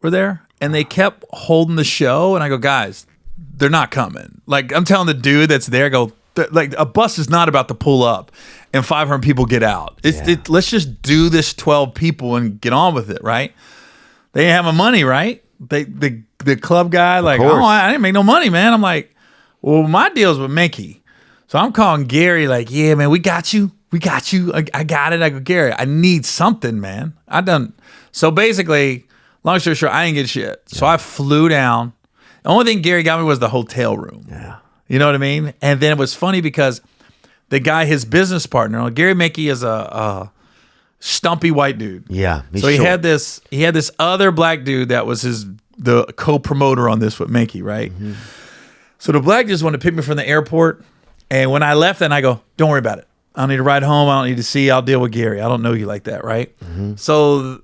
were there, and they kept holding the show, and I go, guys, they're not coming. Like, I'm telling the dude that's there, I go, like, a bus is not about to pull up and 500 people get out. Let's just do this 12 people and get on with it, right? They didn't have my money, right? The club guy, like, oh, I didn't make no money, man. I'm like, well, my deal's with Minke. So I'm calling Gary, like, yeah, man, we got you. I got it. I go, Gary, I need something, man. So basically, long story short, I didn't get shit. So I flew down. The only thing Gary got me was the hotel room. Yeah. You know what I mean? And then it was funny because the guy, his business partner, Gary Minke is a stumpy white dude. Yeah. So he had this other black dude that was the co-promoter on this with Minke, right? Mm-hmm. So the black dude just wanted to pick me from the airport. And when I left, then I go, don't worry about it. I don't need to ride home. I don't need to see you. I'll deal with Gary. I don't know you like that, right? Mm-hmm. So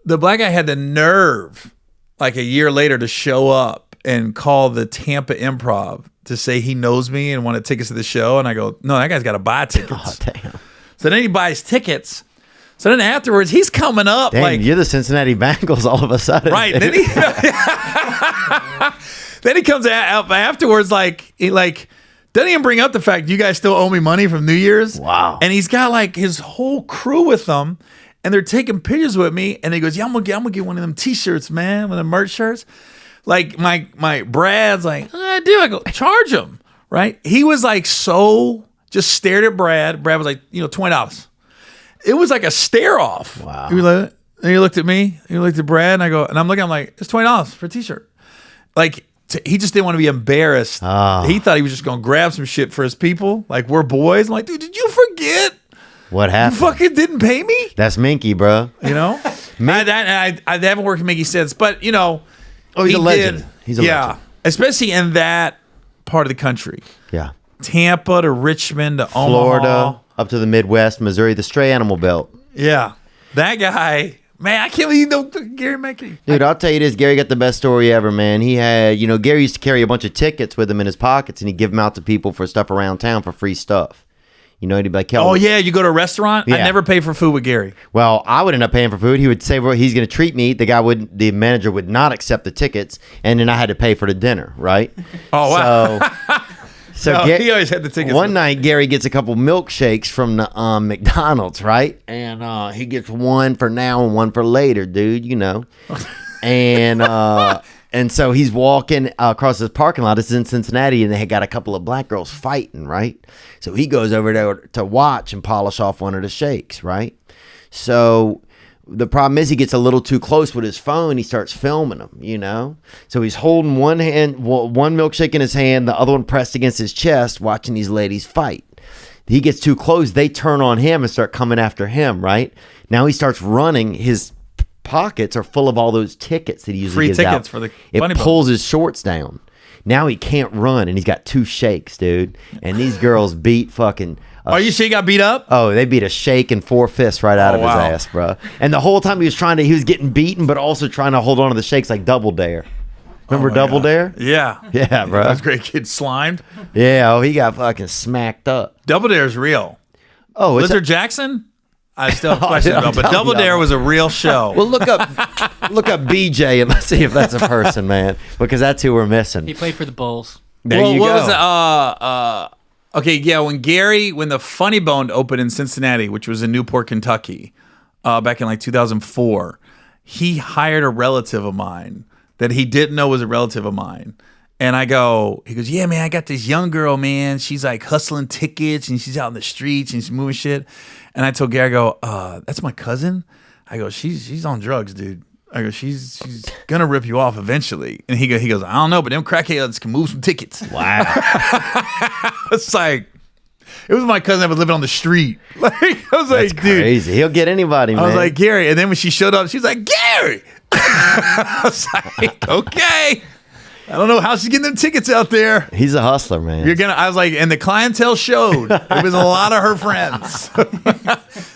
the black guy had the nerve, like a year later, to show up and call the Tampa Improv to say he knows me and wanted tickets to the show. And I go, no, that guy's got to buy tickets. Oh, damn. So then he buys tickets. So then afterwards, he's coming up. Dang, like, you're the Cincinnati Bengals all of a sudden. Right. Then he comes out afterwards, doesn't even bring up the fact you guys still owe me money from New Year's. Wow. And he's got like his whole crew with him, and they're taking pictures with me. And he goes, yeah, I'm gonna get one of them T-shirts, man, one of them merch shirts. Like my Brad's like, I do. I go, charge him, right? He was like just stared at Brad. Brad was like, $20. It was like a stare off. Wow. He was like, and he looked at me. He looked at Brad, and I'm like, it's $20 for a T-shirt. Like. He just didn't want to be embarrassed. Oh. He thought he was just going to grab some shit for his people. Like, we're boys. I'm like, dude, did you forget? What happened? You fucking didn't pay me? That's Minke, bro. You know? I haven't worked with Minke since. But, he's a legend. He's a legend. Yeah. Especially in that part of the country. Yeah. Tampa to Richmond to Florida, Omaha. up to the Midwest, Missouri, the stray animal belt. Yeah. That guy... Man, I can't believe you know Gary Minke. Dude, I'll tell you this. Gary got the best story ever, man. He had, Gary used to carry a bunch of tickets with him in his pockets, and he'd give them out to people for stuff around town for free stuff. He'd be like, oh, yeah, you go to a restaurant? Yeah. I never pay for food with Gary. Well, I would end up paying for food. He would say, well, he's going to treat me. The manager would not accept the tickets, and then I had to pay for the dinner, right? Oh, wow. So he always had the tickets. One night, Gary gets a couple milkshakes from the McDonald's, right? And he gets one for now and one for later, dude. And so he's walking across this parking lot. This is in Cincinnati, and they had got a couple of black girls fighting, right? So he goes over there to watch and polish off one of the shakes, right? So the problem is he gets a little too close with his phone. He starts filming them, So he's holding one milkshake in his hand, the other one pressed against his chest, watching these ladies fight. He gets too close. They turn on him and start coming after him, right? Now he starts running. His pockets are full of all those tickets that he usually gives out. Free tickets for the It pulls his shorts down. Now he can't run, and he's got 2 shakes, dude. And these girls beat fucking Are you sure he got beat up? Oh, they beat a shake and 4 fists right out of his ass, bro. And the whole time he was getting beaten, but also trying to hold on to the shakes like Double Dare. Remember Double Dare? Yeah. Yeah, bro. That was a great kid slimed. Yeah, he got fucking smacked up. Double Dare is real. Oh, it's Lizard Jackson? I still have questions about, but I'm Double telling you. Dare was a real show. Well, look up BJ and let's see if that's a person, man, because that's who we're missing. He played for the Bulls. There you what go. was okay, yeah, when the Funny Bone opened in Cincinnati, which was in Newport, Kentucky, back in like 2004, he hired a relative of mine that he didn't know was a relative of mine. And he goes, yeah, man, I got this young girl, man. She's like hustling tickets and she's out in the streets and she's moving shit. And I told Gary, I go, that's my cousin. I go, she's on drugs, dude. I go, she's gonna rip you off eventually. And he goes, I don't know, but them crackheads can move some tickets. Wow. It's like, it was my cousin that was living on the street. Like, I was That's like, dude. crazy. He'll get anybody, man. I was like, Gary. And then when she showed up, she was like, Gary. I was like, okay. I don't know how she's getting them tickets out there. He's a hustler, man. I was like, and the clientele showed. It was a lot of her friends.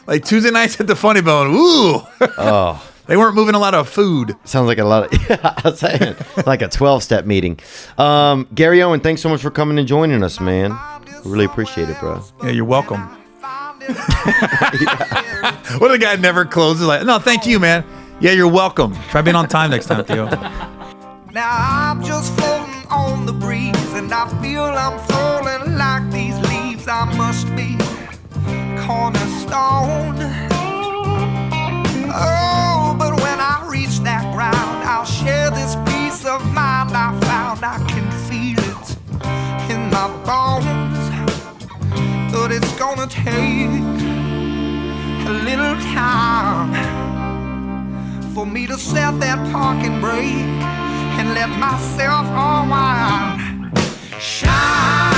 Like Tuesday nights at the Funny Bone. Ooh. Oh. They weren't moving a lot of food. Sounds like a lot of, yeah, I was saying, like a 12-step meeting. Gary Owen, thanks so much for coming and joining us, man. We really appreciate it, bro. Yeah, you're welcome. What a guy never closes like, no, thank you, man. Yeah, you're welcome. Try being on time next time, Theo. Now I'm just floating on the breeze, and I feel I'm falling like these leaves. I must be cornerstone. Oh, but when I reach that ground, I'll share this peace of mind I found. I can feel it in my bones, but it's gonna take a little time for me to set that parking brake and let myself unwind. Shine.